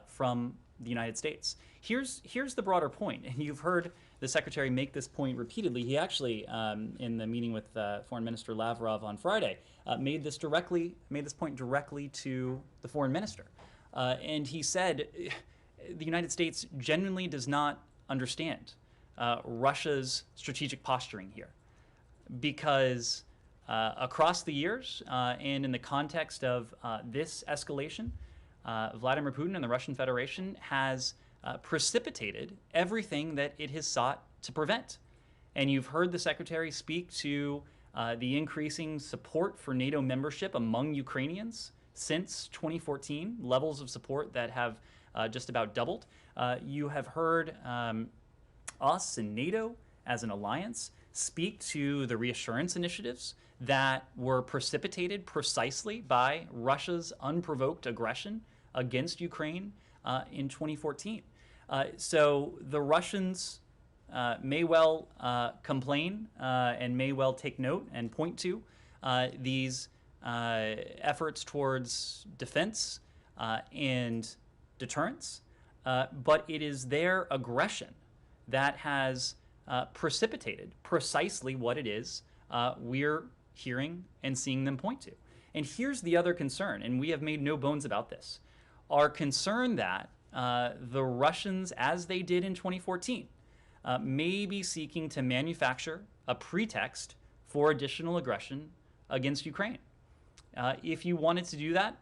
[SPEAKER 1] from the United States. Here's the broader point, and you've heard the Secretary make this point repeatedly. He actually, in the meeting with Foreign Minister Lavrov on Friday, made this point directly to the Foreign Minister. And he said the United States genuinely does not understand Russia's strategic posturing here, because across the years and in the context of this escalation, Vladimir Putin and the Russian Federation has precipitated everything that it has sought to prevent. And you've heard the Secretary speak to the increasing support for NATO membership among Ukrainians since 2014, levels of support that have just about doubled. You have heard us and NATO as an alliance speak to the reassurance initiatives that were precipitated precisely by Russia's unprovoked aggression against Ukraine in 2014. So the Russians may well complain and may well take note and point to these efforts towards defense and deterrence, but it is their aggression that has precipitated precisely what it is we're hearing and seeing them point to. And here's the other concern, and we have made no bones about this. Our concern that the Russians, as they did in 2014, may be seeking to manufacture a pretext for additional aggression against Ukraine. If you wanted to do that,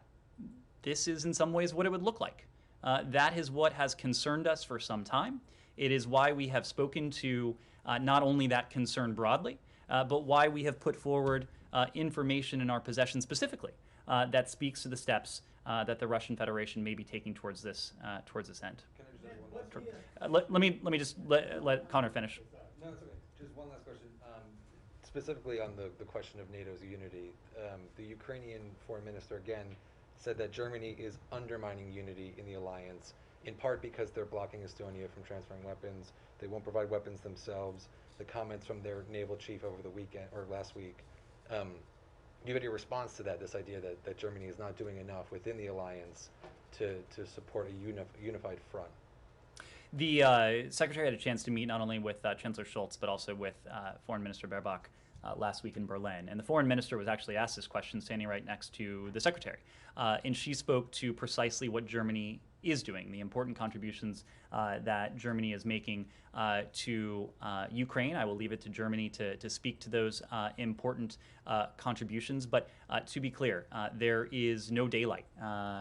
[SPEAKER 1] this is in some ways what it would look like. That is what has concerned us for some time. It is why we have spoken to not only that concern broadly, but why we have put forward information in our possession specifically that speaks to the steps that the Russian Federation may be taking towards this end. Let me just let Connor finish.
[SPEAKER 11] No, it's okay. Just one last question. Specifically on the question of NATO's unity, the Ukrainian foreign minister again said that Germany is undermining unity in the alliance, in part because they're blocking Estonia from transferring weapons. They won't provide weapons themselves. The comments from their naval chief over the weekend or last week. Do you have any response to that? This idea that Germany is not doing enough within the alliance to support a unified front?
[SPEAKER 1] The Secretary had a chance to meet not only with Chancellor Scholz, but also with Foreign Minister Baerbock last week in Berlin. And the Foreign Minister was actually asked this question standing right next to the Secretary. And she spoke to precisely what Germany is doing, the important contributions that Germany is making to Ukraine. I will leave it to Germany to speak to those important contributions. But to be clear, there is no daylight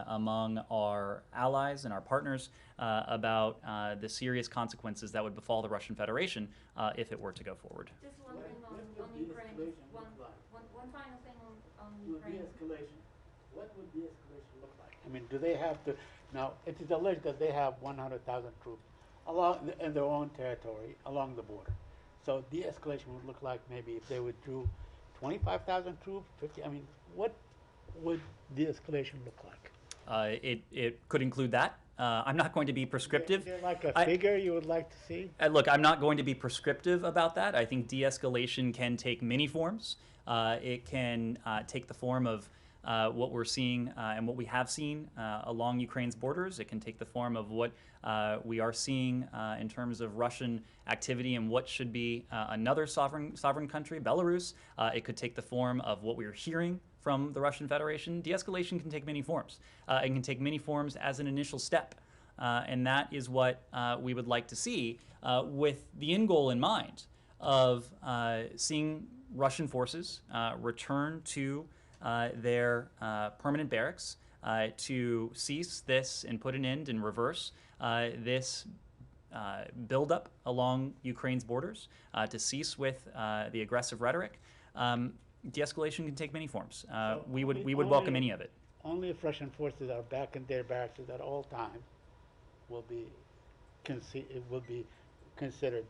[SPEAKER 1] among our allies and our partners about the serious consequences that would befall the Russian Federation if it were to go forward.
[SPEAKER 4] Just one thing on Ukraine. One final thing on Ukraine.
[SPEAKER 3] De-escalation. What would de-escalation look I mean, do they have to, now, it is alleged that they have 100,000 troops in their own territory along the border. So de-escalation would look like maybe if they withdrew 25,000 troops, 50, I mean, what would de-escalation look like?
[SPEAKER 1] It could include that. I'm not going to be prescriptive.
[SPEAKER 3] Is there like a figure you would like to see?
[SPEAKER 1] Look, I'm not going to be prescriptive about that. I think de-escalation can take many forms. It can take the form of what we're seeing and what we have seen along Ukraine's borders. It can take the form of what we are seeing in terms of Russian activity and what should be another sovereign country, Belarus. It could take the form of what we're hearing from the Russian Federation. De-escalation can take many forms. It can take many forms as an initial step. And that is what we would like to see with the end goal in mind of seeing Russian forces return to their permanent barracks to cease this and put an end and reverse this buildup along Ukraine's borders, to cease with the aggressive rhetoric. De-escalation can take many forms. We would welcome any of it.
[SPEAKER 3] Only if Russian forces are back in their barracks at all times will be considered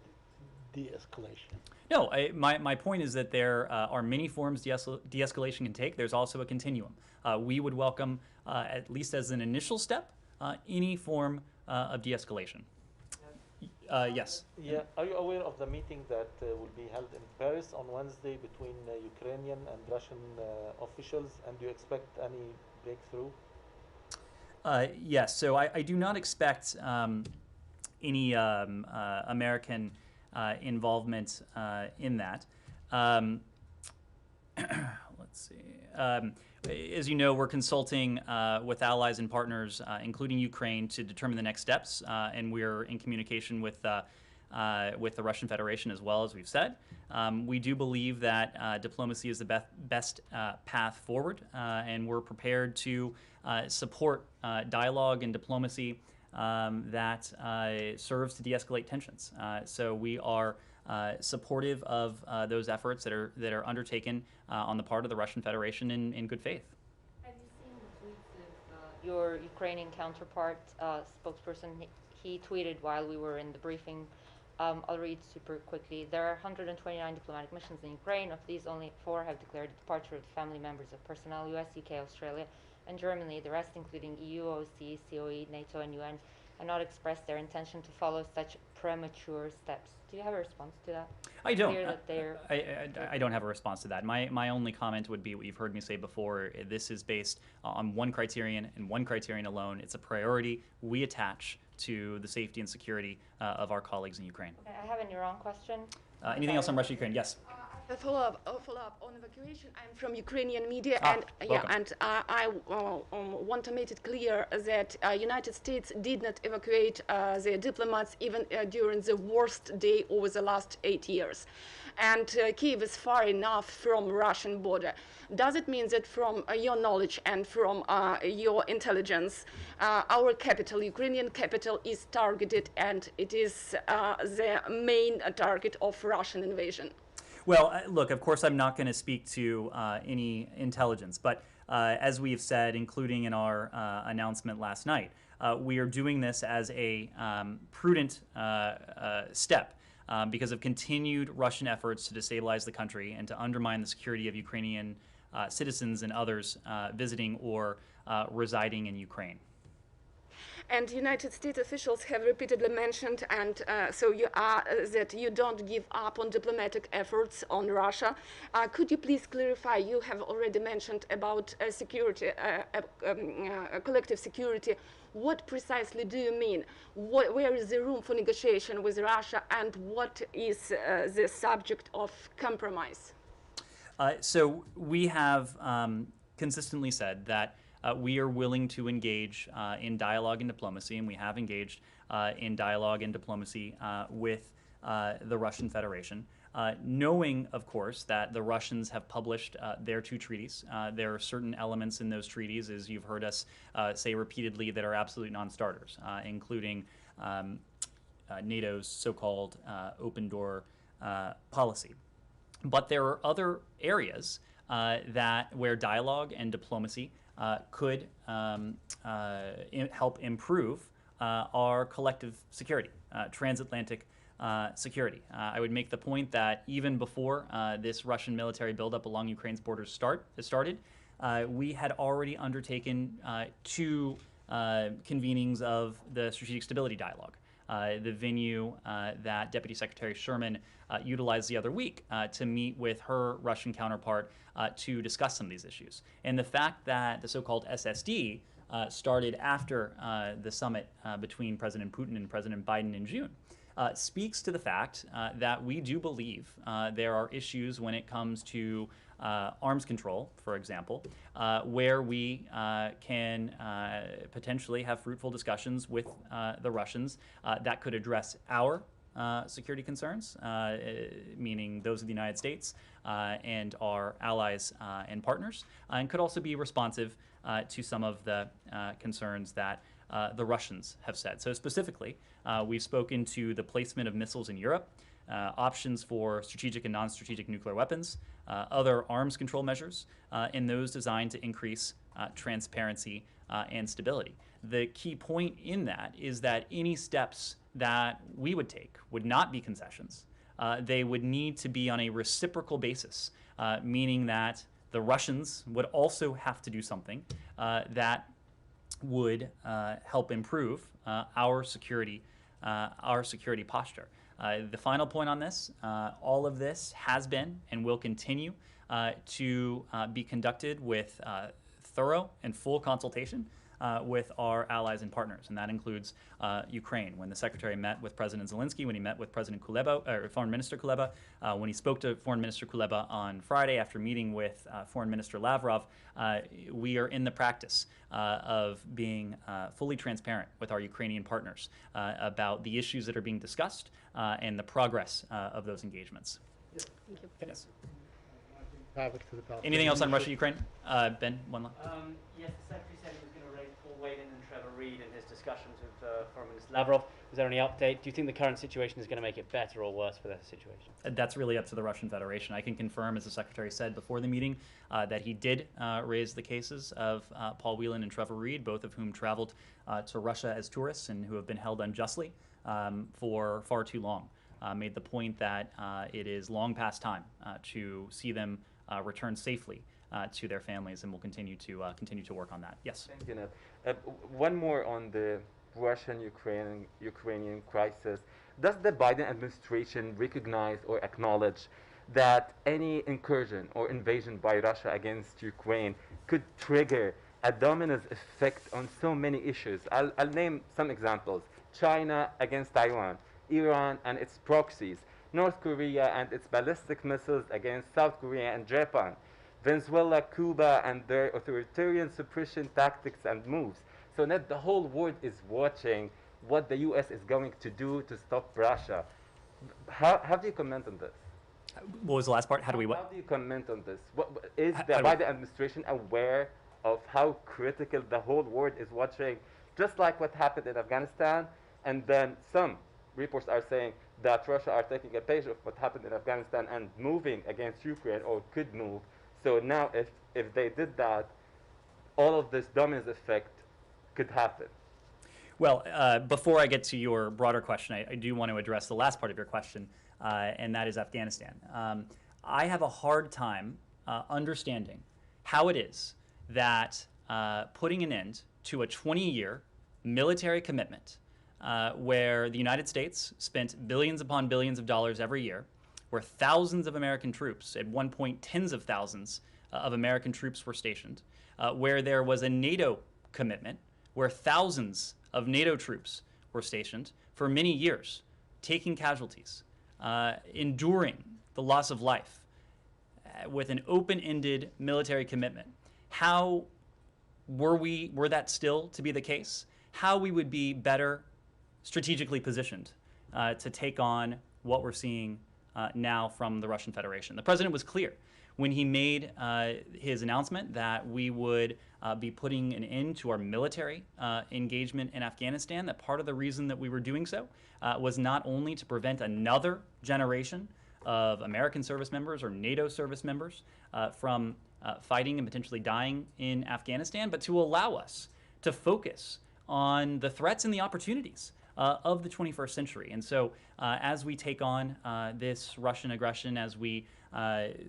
[SPEAKER 3] de-escalation.
[SPEAKER 1] No, my point is that there are many forms de-escalation can take. There's also a continuum. We would welcome, at least as an initial step, any form of de-escalation. Yes.
[SPEAKER 5] Yeah. Are you aware of the meeting that will be held in Paris on Wednesday between Ukrainian and Russian officials, and do you expect any breakthrough?
[SPEAKER 1] Yes. So I do not expect any American involvement in that. Let's see. As you know, we're consulting with allies and partners, including Ukraine, to determine the next steps, and we're in communication with the Russian Federation as well, as we've said. We do believe that diplomacy is the best path forward, and we're prepared to support dialogue and diplomacy that serves to de-escalate tensions. So we are supportive of those efforts that are undertaken on the part of the Russian Federation in good faith.
[SPEAKER 4] Have you seen the tweets of your Ukrainian counterpart, spokesperson? He tweeted while we were in the briefing. I'll read super quickly. There are 129 diplomatic missions in Ukraine. Of these, only 4 have declared the departure of the family members of personnel: US, UK, Australia, and Germany. The rest, including EU, OSCE, COE, Nato, and UN, have not expressed their intention to follow such premature steps. Do you have a response to that?
[SPEAKER 1] I don't.
[SPEAKER 4] I
[SPEAKER 1] don't have a response to that. My only comment would be what you've heard me say before. This is based on one criterion and one criterion alone. It's a priority we attach to the safety and security of our colleagues in Ukraine.
[SPEAKER 4] Okay, I have an Iran question.
[SPEAKER 1] Anything else on Russia, Ukraine? Yes.
[SPEAKER 12] A follow-up on evacuation. I'm from Ukrainian media,
[SPEAKER 1] welcome.
[SPEAKER 12] I want to make it clear that United States did not evacuate their diplomats even during the worst day over the last 8 years. And Kiev is far enough from Russian border. Does it mean that from your knowledge and from your intelligence, our capital, Ukrainian capital, is targeted and it is the main target of Russian invasion?
[SPEAKER 1] Well, look, of course, I'm not going to speak to any intelligence, but as we've said, including in our announcement last night, we are doing this as a prudent step because of continued Russian efforts to destabilize the country and to undermine the security of Ukrainian citizens and others visiting or residing in Ukraine.
[SPEAKER 12] And United States officials have repeatedly mentioned, and so you are that you don't give up on diplomatic efforts on Russia. Could you please clarify? You have already mentioned about security, collective security. What precisely do you mean? Where is the room for negotiation with Russia, and what is the subject of compromise?
[SPEAKER 1] So we have consistently said that we are willing to engage in dialogue and diplomacy, and we have engaged in dialogue and diplomacy with the Russian Federation, knowing, of course, that the Russians have published their 2 treaties. There are certain elements in those treaties, as you've heard us say repeatedly, that are absolute non-starters, including NATO's so-called open door policy. But there are other areas where dialogue and diplomacy could help improve our collective security, transatlantic security. I would make the point that even before this Russian military buildup along Ukraine's borders started, we had already undertaken two convenings of the Strategic Stability Dialogue, the venue that Deputy Secretary Sherman utilized the other week to meet with her Russian counterpart to discuss some of these issues. And the fact that the so-called SSD started after the summit between President Putin and President Biden in June speaks to the fact that we do believe there are issues when it comes to arms control, for example, where we can potentially have fruitful discussions with the Russians that could address our security concerns, meaning those of the United States and our allies and partners, and could also be responsive to some of the concerns that the Russians have said. So specifically, we've spoken to the placement of missiles in Europe, options for strategic and non-strategic nuclear weapons, other arms control measures, and those designed to increase transparency and stability. The key point in that is that any steps that we would take would not be concessions. They would need to be on a reciprocal basis, meaning that the Russians would also have to do something that would help improve our security posture. The final point on this, all of this has been and will continue to be conducted with thorough and full consultation with our allies and partners, and that includes Ukraine. When the Secretary met with President Zelensky, when he met with President Kuleba, or Foreign Minister Kuleba, when he spoke to Foreign Minister Kuleba on Friday after meeting with Foreign Minister Lavrov, we are in the practice of being fully transparent with our Ukrainian partners about the issues that are being discussed and the progress of those engagements.
[SPEAKER 12] Thank you.
[SPEAKER 1] Yes.
[SPEAKER 3] To the
[SPEAKER 1] Anything else on Russia, Ukraine? Ben, one last.
[SPEAKER 9] Yes, the Secretary said he was going to raise Paul Whelan and Trevor Reed in his discussions with Foreign Minister Lavrov. Is there any update? Do you think the current situation is going to make it better or worse for their situation?
[SPEAKER 1] That's really up to the Russian Federation. I can confirm, as the Secretary said before the meeting, that he did raise the cases of Paul Whelan and Trevor Reed, both of whom traveled to Russia as tourists and who have been held unjustly for far too long. Made the point that it is long past time to see them return safely to their families, and we'll continue to work on that. Yes.
[SPEAKER 2] Thank you, Ned. One more on the Russian-Ukrainian crisis. Does the Biden administration recognize or acknowledge that any incursion or invasion by Russia against Ukraine could trigger a domino effect on so many issues? I'll name some examples. China against Taiwan, Iran and its proxies, North Korea and its ballistic missiles against South Korea and Japan, Venezuela, Cuba and their authoritarian suppression tactics and moves. So Ned, the whole world is watching what the U.S. is going to do to stop Russia. How do you comment on this?
[SPEAKER 1] What was the last part? How do we what?
[SPEAKER 2] How do you comment on this? Is the Biden administration aware of how critical the whole world is watching, just like what happened in Afghanistan? And then some reports are saying that Russia are taking a page of what happened in Afghanistan and moving against Ukraine, or could move. So now if they did that, all of this domino effect could happen.
[SPEAKER 1] Well, before I get to your broader question, I do want to address the last part of your question, and that is Afghanistan. I have a hard time understanding how it is that putting an end to a 20-year military commitment where the United States spent billions upon billions of dollars every year, where thousands of American troops, at one point tens of thousands of American troops were stationed, where there was a NATO commitment, where thousands of NATO troops were stationed for many years, taking casualties, enduring the loss of life, with an open-ended military commitment. How were that still to be the case? How we would be better strategically positioned to take on what we're seeing now from the Russian Federation. The president was clear when he made his announcement that we would be putting an end to our military engagement in Afghanistan, that part of the reason that we were doing so was not only to prevent another generation of American service members or NATO service members from fighting and potentially dying in Afghanistan, but to allow us to focus on the threats and the opportunities of the 21st century. And so as we take on this Russian aggression, as we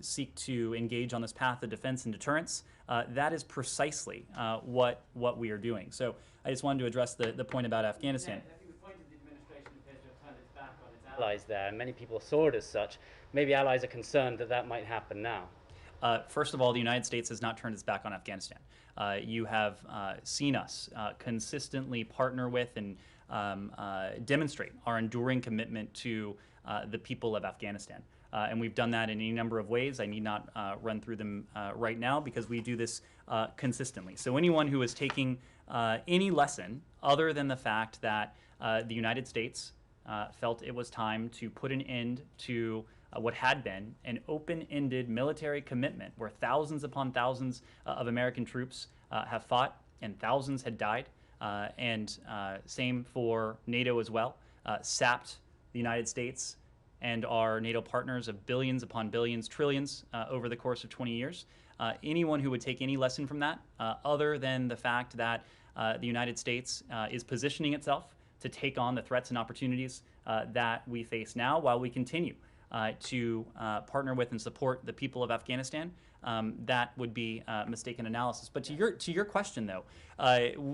[SPEAKER 1] seek to engage on this path of defense and deterrence, that is precisely what we are doing. So I just wanted to address the point about Afghanistan.
[SPEAKER 9] I think the point is the administration appears to have turned its back on its allies there, and many people saw it as such. Maybe allies are concerned that that might happen now.
[SPEAKER 1] First of all, the United States has not turned its back on Afghanistan. You have seen us consistently partner with and demonstrate our enduring commitment to the people of Afghanistan. And we've done that in any number of ways. I need not run through them right now because we do this consistently. So anyone who is taking any lesson other than the fact that the United States felt it was time to put an end to what had been an open-ended military commitment where thousands upon thousands of American troops have fought and thousands had died, and same for NATO as well, sapped the United States and our NATO partners of billions upon billions, trillions over the course of 20 years. Anyone who would take any lesson from that, other than the fact that the United States is positioning itself to take on the threats and opportunities that we face now while we continue to partner with and support the people of Afghanistan, that would be mistaken analysis. But to your question, though,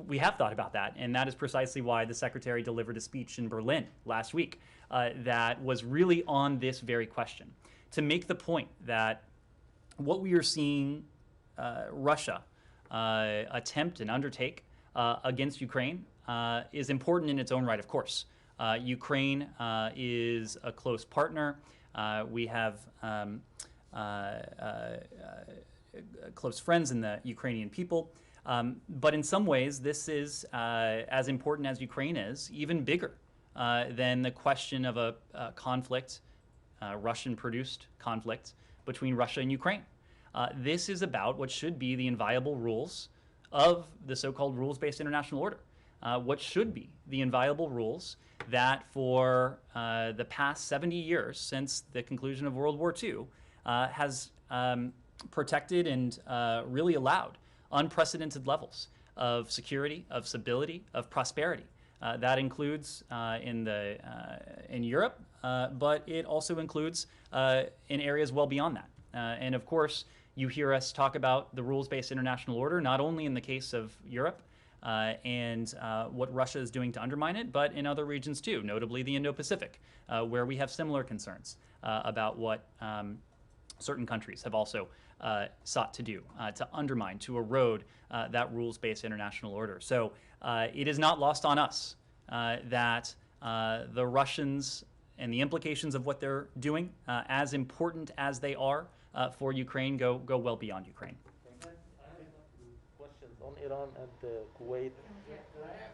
[SPEAKER 1] we have thought about that, and that is precisely why the Secretary delivered a speech in Berlin last week that was really on this very question, to make the point that what we are seeing Russia attempt and undertake against Ukraine is important in its own right, of course. Ukraine is a close partner. We have close friends in the Ukrainian people. But in some ways, this is as important as Ukraine is, even bigger than the question of a conflict, Russian-produced conflict between Russia and Ukraine. This is about what should be the inviolable rules of the so-called rules-based international order. What should be the inviolable rules that for the past 70 years since the conclusion of World War II has protected and really allowed unprecedented levels of security, of stability, of prosperity. That includes in Europe, but it also includes in areas well beyond that. And of course, you hear us talk about the rules-based international order, not only in the case of Europe, and what Russia is doing to undermine it, but in other regions too, notably the Indo-Pacific, where we have similar concerns about what certain countries have also sought to do, to undermine, to erode that rules-based international order. So it is not lost on us that the Russians and the implications of what they're doing, as important as they are for Ukraine, go well beyond Ukraine.
[SPEAKER 5] On Iran and Kuwait.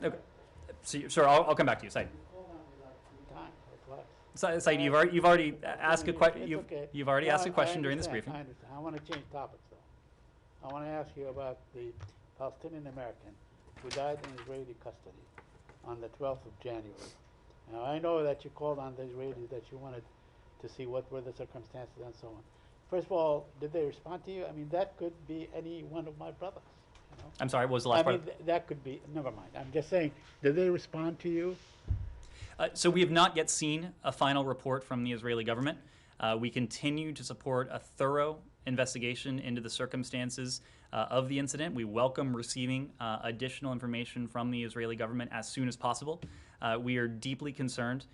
[SPEAKER 1] Okay, so, sure. I'll come back to you, Said. Said, you've already asked a question. You've already asked a question during this briefing.
[SPEAKER 3] I understand. I want to change topics, though. I want to ask you about the Palestinian-American who died in Israeli custody on the 12th of January. Now, I know that you called on the Israelis that you wanted to see what were the circumstances and so on. First of all, did they respond to you? I mean, that could be any one of my brothers. You know?
[SPEAKER 1] I'm sorry, what was the last part?
[SPEAKER 3] That could be, never mind. I'm just saying, did they respond to you?
[SPEAKER 1] So we have not yet seen a final report from the Israeli government. We continue to support a thorough investigation into the circumstances of the incident. We welcome receiving additional information from the Israeli government as soon as possible. We are deeply concerned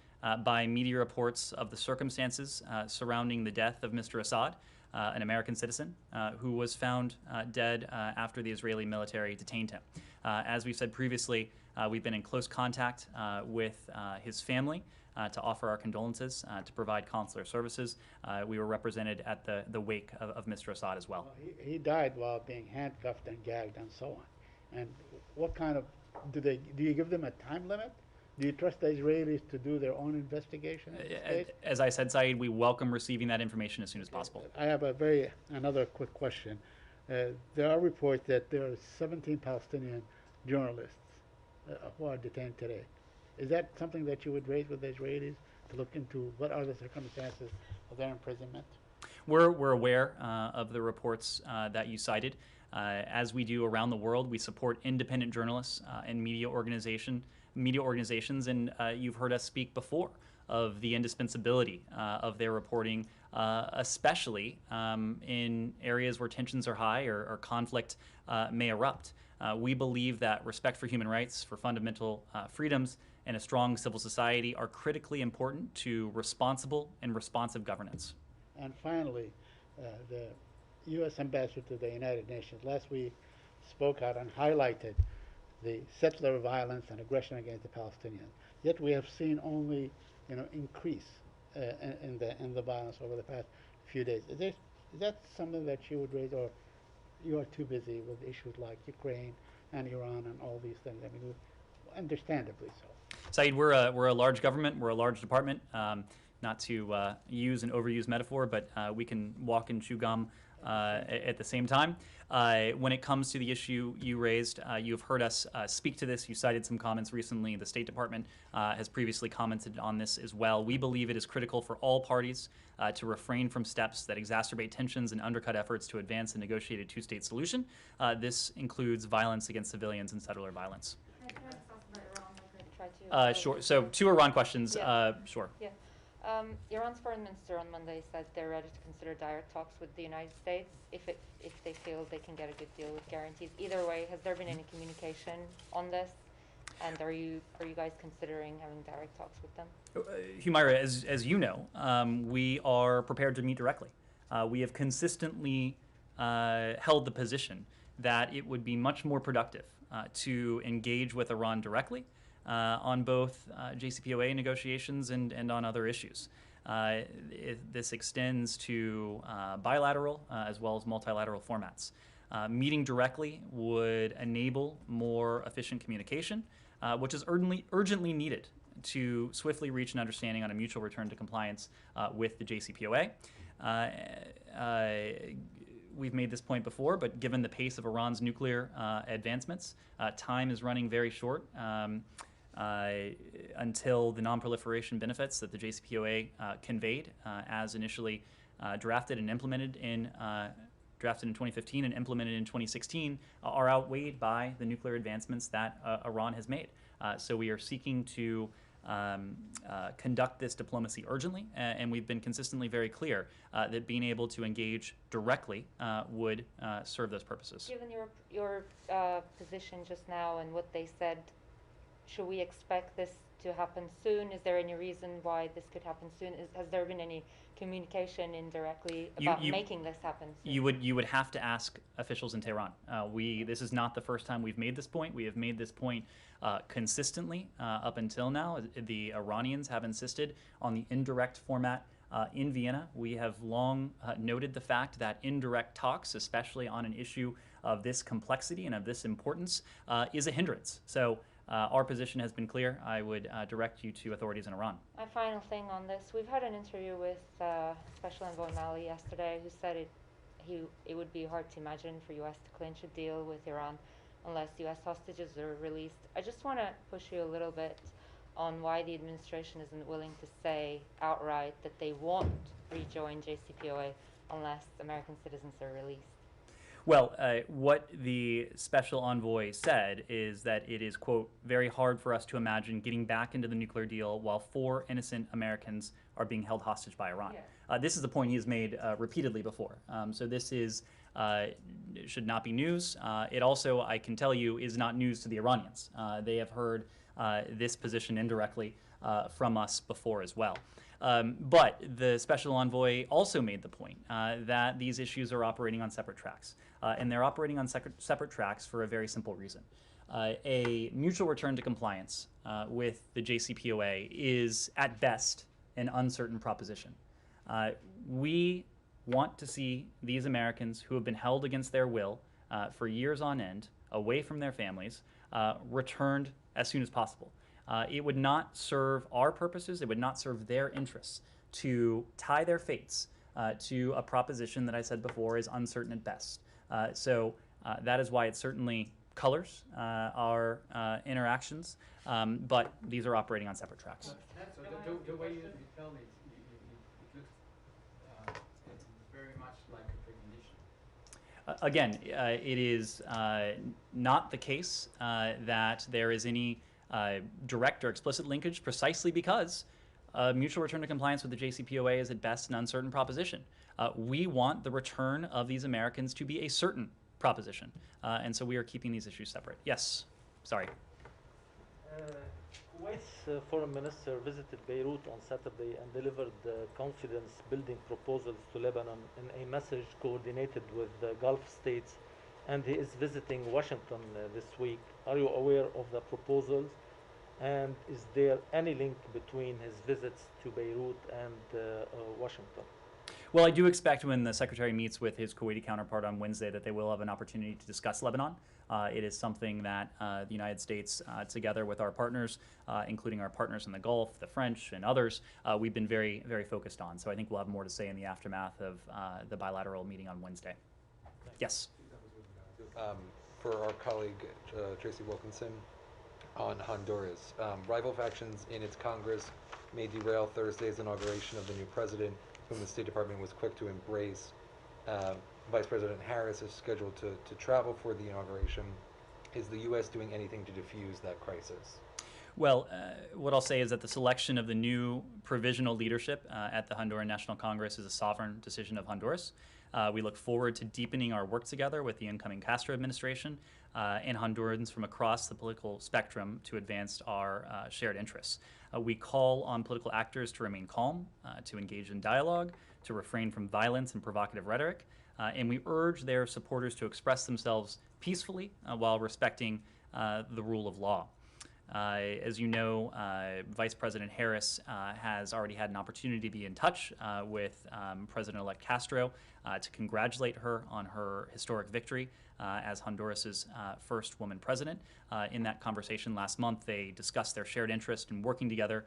[SPEAKER 1] by media reports of the circumstances surrounding the death of Mr. Assad, an American citizen who was found dead after the Israeli military detained him. As we've said previously, we've been in close contact with his family to offer our condolences, to provide consular services. We were represented at the wake of Mr. Assad as well.
[SPEAKER 3] He died while being handcuffed and gagged and so on. And what kind of, do you give them a time limit? Do you trust the Israelis to do their own investigation?
[SPEAKER 1] As I said, Saeed, we welcome receiving that information as soon as possible.
[SPEAKER 3] I have another quick question. There are reports that there are 17 Palestinian journalists who are detained today. Is that something that you would raise with the Israelis to look into what are the circumstances of their imprisonment?
[SPEAKER 1] we're aware of the reports that you cited. As we do around the world, we support independent journalists and media organizations, and you've heard us speak before of the indispensability of their reporting, especially in areas where tensions are high or conflict may erupt. We believe that respect for human rights, for fundamental freedoms, and a strong civil society are critically important to responsible and responsive governance.
[SPEAKER 3] And finally, the U.S. Ambassador to the United Nations last week spoke out and highlighted the settler violence and aggression against the Palestinians. Yet we have seen only, increase in the violence over the past few days. Is that something that you would raise, or you are too busy with issues like Ukraine and Iran and all these things? I mean, understandably so.
[SPEAKER 1] Saeed, we're a large government, we're a large department. Not to use an overused metaphor, but we can walk and chew gum at the same time. When it comes to the issue you raised, you've heard us speak to this. You cited some comments recently. The State Department has previously commented on this as well. We believe it is critical for all parties to refrain from steps that exacerbate tensions and undercut efforts to advance a negotiated two-state solution. This includes violence against civilians and settler violence. Sure. So 2 Iran questions.
[SPEAKER 4] Yeah.
[SPEAKER 1] Sure.
[SPEAKER 4] Yeah. Iran's foreign minister on Monday said they're ready to consider direct talks with the United States if they feel they can get a good deal with guarantees. Either way, has there been any communication on this? And are you guys considering having direct talks with them?
[SPEAKER 1] Humaira, as you know, we are prepared to meet directly. We have consistently held the position that it would be much more productive to engage with Iran directly on both JCPOA negotiations and on other issues. This extends to bilateral as well as multilateral formats. Meeting directly would enable more efficient communication, which is urgently needed to swiftly reach an understanding on a mutual return to compliance with the JCPOA. We've made this point before, but given the pace of Iran's nuclear advancements, time is running very short until the non-proliferation benefits that the JCPOA conveyed as initially drafted in 2015 and implemented in 2016 are outweighed by the nuclear advancements that Iran has made. So we are seeking to conduct this diplomacy urgently, and we've been consistently very clear that being able to engage directly would serve those purposes.
[SPEAKER 4] Given your position just now and what they said, should we expect this to happen soon? Is there any reason why this could happen soon? Has there been any communication indirectly about making this happen soon?
[SPEAKER 1] You would have to ask officials in Tehran. This is not the first time we've made this point. We have made this point consistently up until now. The Iranians have insisted on the indirect format in Vienna. We have long noted the fact that indirect talks, especially on an issue of this complexity and of this importance, is a hindrance. So our position has been clear. I would direct you to authorities in Iran.
[SPEAKER 4] My final thing on this, we've had an interview with Special Envoy Mali yesterday, who said it would be hard to imagine for U.S. to clinch a deal with Iran unless U.S. hostages are released. I just want to push you a little bit on why the administration isn't willing to say outright that they won't rejoin JCPOA unless American citizens are released.
[SPEAKER 1] Well, what the special envoy said is that it is, quote, very hard for us to imagine getting back into the nuclear deal while 4 innocent Americans are being held hostage by Iran. Yeah. This is the point he has made repeatedly before. So this should not be news. It also, I can tell you, is not news to the Iranians. They have heard this position indirectly from us before as well. But the special envoy also made the point that these issues are operating on separate tracks. And they're operating on separate tracks for a very simple reason. A mutual return to compliance with the JCPOA is, at best, an uncertain proposition. We want to see these Americans who have been held against their will for years on end, away from their families, returned as soon as possible. It would not serve our purposes, it would not serve their interests to tie their fates to a proposition that I said before is uncertain at best. So that is why it certainly colors our interactions, but these are operating on separate tracks.
[SPEAKER 7] So the way you tell me, it looks very
[SPEAKER 1] Again, it is not the case that there is any direct or explicit linkage, precisely because mutual return to compliance with the JCPOA is at best an uncertain proposition. We want the return of these Americans to be a certain proposition, and so we are keeping these issues separate. Yes, sorry.
[SPEAKER 5] Kuwait's foreign minister visited Beirut on Saturday and delivered confidence-building proposals to Lebanon in a message coordinated with the Gulf states, and he is visiting Washington this week. Are you aware of the proposals? And is there any link between his visits to Beirut and Washington?
[SPEAKER 1] Well, I do expect when the Secretary meets with his Kuwaiti counterpart on Wednesday that they will have an opportunity to discuss Lebanon. It is something that the United States, together with our partners, including our partners in the Gulf, the French, and others, we've been very, very focused on. So I think we'll have more to say in the aftermath of the bilateral meeting on Wednesday. Yes?
[SPEAKER 11] For our colleague, Tracy Wilkinson, on Honduras. Rival factions in its Congress may derail Thursday's inauguration of the new president, whom the State Department was quick to embrace. Vice President Harris is scheduled to travel for the inauguration. Is the U.S. doing anything to defuse that crisis?
[SPEAKER 1] Well, what I'll say is that the selection of the new provisional leadership at the Honduran National Congress is a sovereign decision of Honduras. We look forward to deepening our work together with the incoming Castro administration and Hondurans from across the political spectrum to advance our shared interests. We call on political actors to remain calm, to engage in dialogue, to refrain from violence and provocative rhetoric, and we urge their supporters to express themselves peacefully while respecting the rule of law. As you know, Vice President Harris has already had an opportunity to be in touch with President-elect Castro to congratulate her on her historic victory as Honduras's first woman president. In that conversation last month, they discussed their shared interest in working together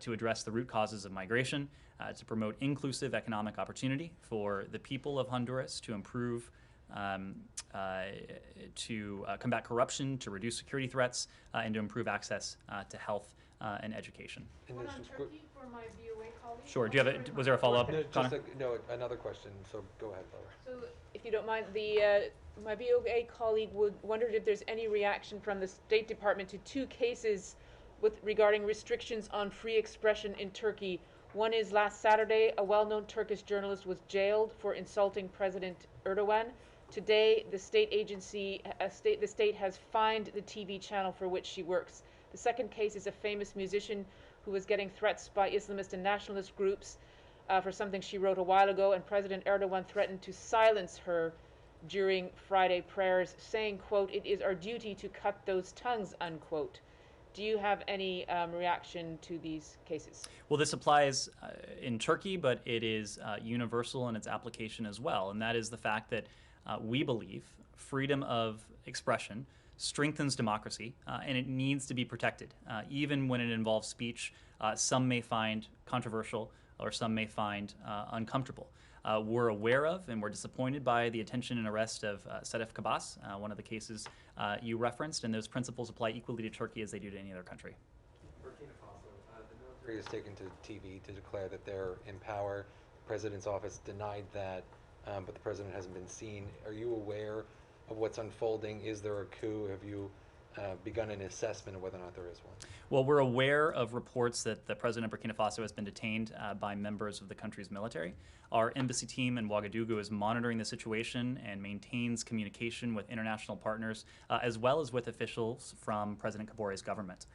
[SPEAKER 1] to address the root causes of migration, to promote inclusive economic opportunity for the people of Honduras, to improve to combat corruption, to reduce security threats, and to improve access to health and education.
[SPEAKER 10] One on Turkey for my VOA colleague.
[SPEAKER 1] Sure. Do you have a, was there a follow-up, Connor?
[SPEAKER 11] No, another question, so go ahead, Laura.
[SPEAKER 10] So, if you don't mind, my VOA colleague wondered if there's any reaction from the State Department to two cases regarding restrictions on free expression in Turkey. One is last Saturday, a well-known Turkish journalist was jailed for insulting President Erdogan. Today, the state has fined the TV channel for which she works. The second case is a famous musician who was getting threats by Islamist and nationalist groups for something she wrote a while ago, and President Erdogan threatened to silence her during Friday prayers, saying, quote, "It is our duty to cut those tongues," unquote. Do you have any reaction to these cases?
[SPEAKER 1] Well, this applies in Turkey, but it is universal in its application as well, and that is the fact that we believe freedom of expression strengthens democracy, and it needs to be protected, even when it involves speech some may find controversial or some may find uncomfortable. We're aware of and we're disappointed by the detention and arrest of Sedef Kabas, one of the cases you referenced, and those principles apply equally to Turkey as they do to any other country.
[SPEAKER 11] Burkina Faso, the military has taken to TV to declare that they're in power. The president's office denied that, but the president hasn't been seen. Are you aware of what's unfolding? Is there a coup? Have you begun an assessment of whether or not there is one?
[SPEAKER 1] Well, we're aware of reports that the president of Burkina Faso has been detained by members of the country's military. Our embassy team in Ouagadougou is monitoring the situation and maintains communication with international partners, as well as with officials from President Kabore's government.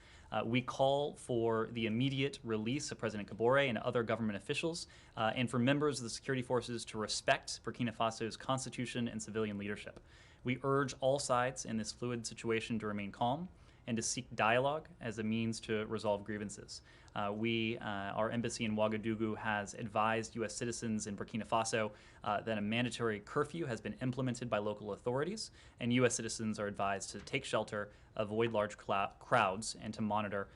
[SPEAKER 1] We call for the immediate release of President Kabore and other government officials, and for members of the security forces to respect Burkina Faso's constitution and civilian leadership. We urge all sides in this fluid situation to remain calm and to seek dialogue as a means to resolve grievances. Our embassy in Ouagadougou has advised U.S. citizens in Burkina Faso that a mandatory curfew has been implemented by local authorities, and U.S. citizens are advised to take shelter, avoid large crowds, and to monitor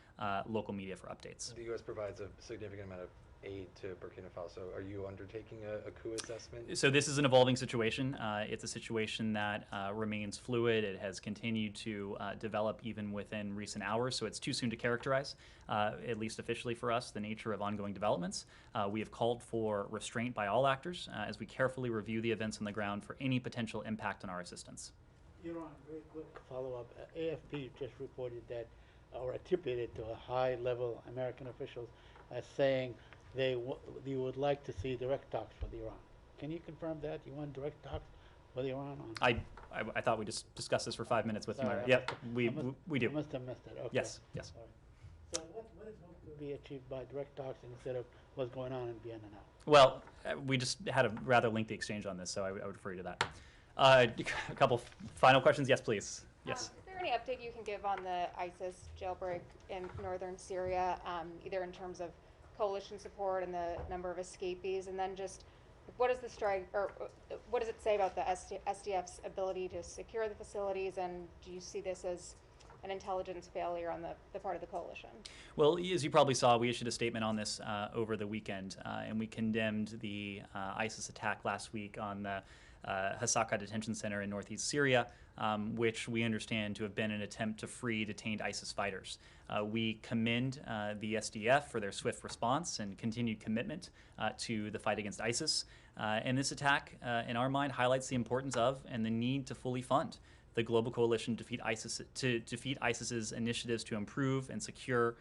[SPEAKER 1] local media for updates.
[SPEAKER 11] The U.S. provides a significant amount of aid to Burkina Faso. Are you undertaking a coup assessment?
[SPEAKER 1] So this is an evolving situation. It's a situation that remains fluid. It has continued to develop even within recent hours, so it's too soon to characterize, at least officially for us, the nature of ongoing developments. We have called for restraint by all actors as we carefully review the events on the ground for any potential impact on our assistance.
[SPEAKER 3] Iran, very quick follow-up. AFP just reported that, or attributed to a high-level American officials as saying they would like to see direct talks with Iran. Can you confirm that? You want direct talks with Iran on?
[SPEAKER 1] I thought we just discussed this for 5 minutes with
[SPEAKER 3] Sorry,
[SPEAKER 1] Emirates.
[SPEAKER 3] I
[SPEAKER 1] Yep,
[SPEAKER 3] must
[SPEAKER 1] we do.
[SPEAKER 3] I must have missed it. Okay.
[SPEAKER 1] Yes, yes.
[SPEAKER 3] All right. So what is hoped to be achieved by direct talks instead of what's going on in Vienna now?
[SPEAKER 1] Well, we just had a rather lengthy exchange on this, so I would refer you to that. A couple final questions. Yes, please. Yes.
[SPEAKER 6] Is there any update you can give on the ISIS jailbreak in northern Syria, either in terms of coalition support and the number of escapees, and then just what does the strike, or what does it say about the SDF's ability to secure the facilities, and do you see this as an intelligence failure on the part of the coalition?
[SPEAKER 1] Well, as you probably saw, we issued a statement on this over the weekend, and we condemned the ISIS attack last week on the Hasaka Detention Center in northeast Syria, which we understand to have been an attempt to free detained ISIS fighters. We commend the SDF for their swift response and continued commitment to the fight against ISIS. And this attack, in our mind, highlights the importance of and the need to fully fund the global coalition to defeat ISIS's initiatives to improve and secure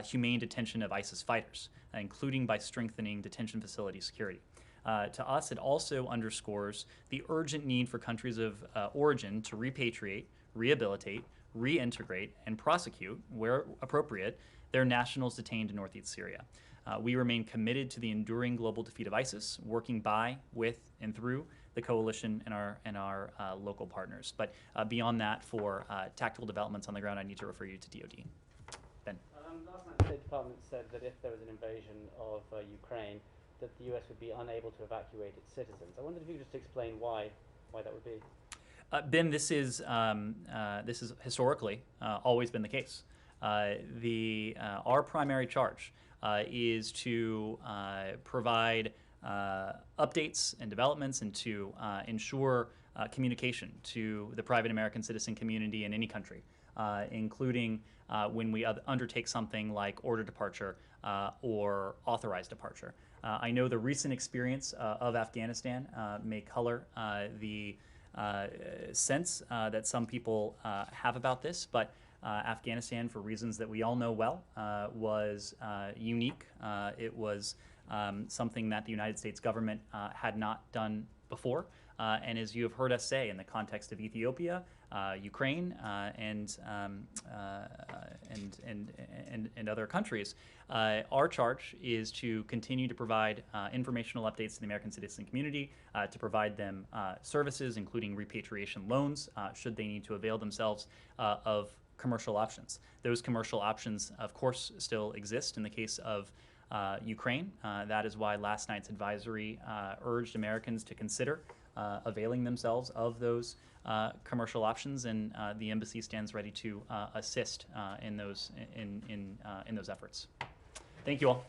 [SPEAKER 1] humane detention of ISIS fighters, including by strengthening detention facility security. To us, it also underscores the urgent need for countries of origin to repatriate, rehabilitate, reintegrate, and prosecute, where appropriate, their nationals detained in northeast Syria. We remain committed to the enduring global defeat of ISIS, working by, with, and through the coalition and our local partners. But beyond that, for tactical developments on the ground, I need to refer you to DoD. Ben.
[SPEAKER 9] Last night, the State Department said that if there was an invasion of Ukraine, that the U.S. would be unable to evacuate its citizens. I wondered if you could just explain why that would be.
[SPEAKER 1] Ben, this is historically always been the case. Our primary charge is to provide updates and developments and to ensure communication to the private American citizen community in any country, including when we undertake something like order departure or authorized departure. I know the recent experience of Afghanistan may color the sense that some people have about this, but Afghanistan, for reasons that we all know well, was unique. It was something that the United States government had not done before. And as you have heard us say, in the context of Ethiopia, Ukraine, and other countries, our charge is to continue to provide informational updates to the American citizen community, to provide them services, including repatriation loans, should they need to avail themselves of commercial options. Those commercial options, of course, still exist in the case of Ukraine. That is why last night's advisory urged Americans to consider availing themselves of those commercial options, and the embassy stands ready to assist in those efforts. Thank you all.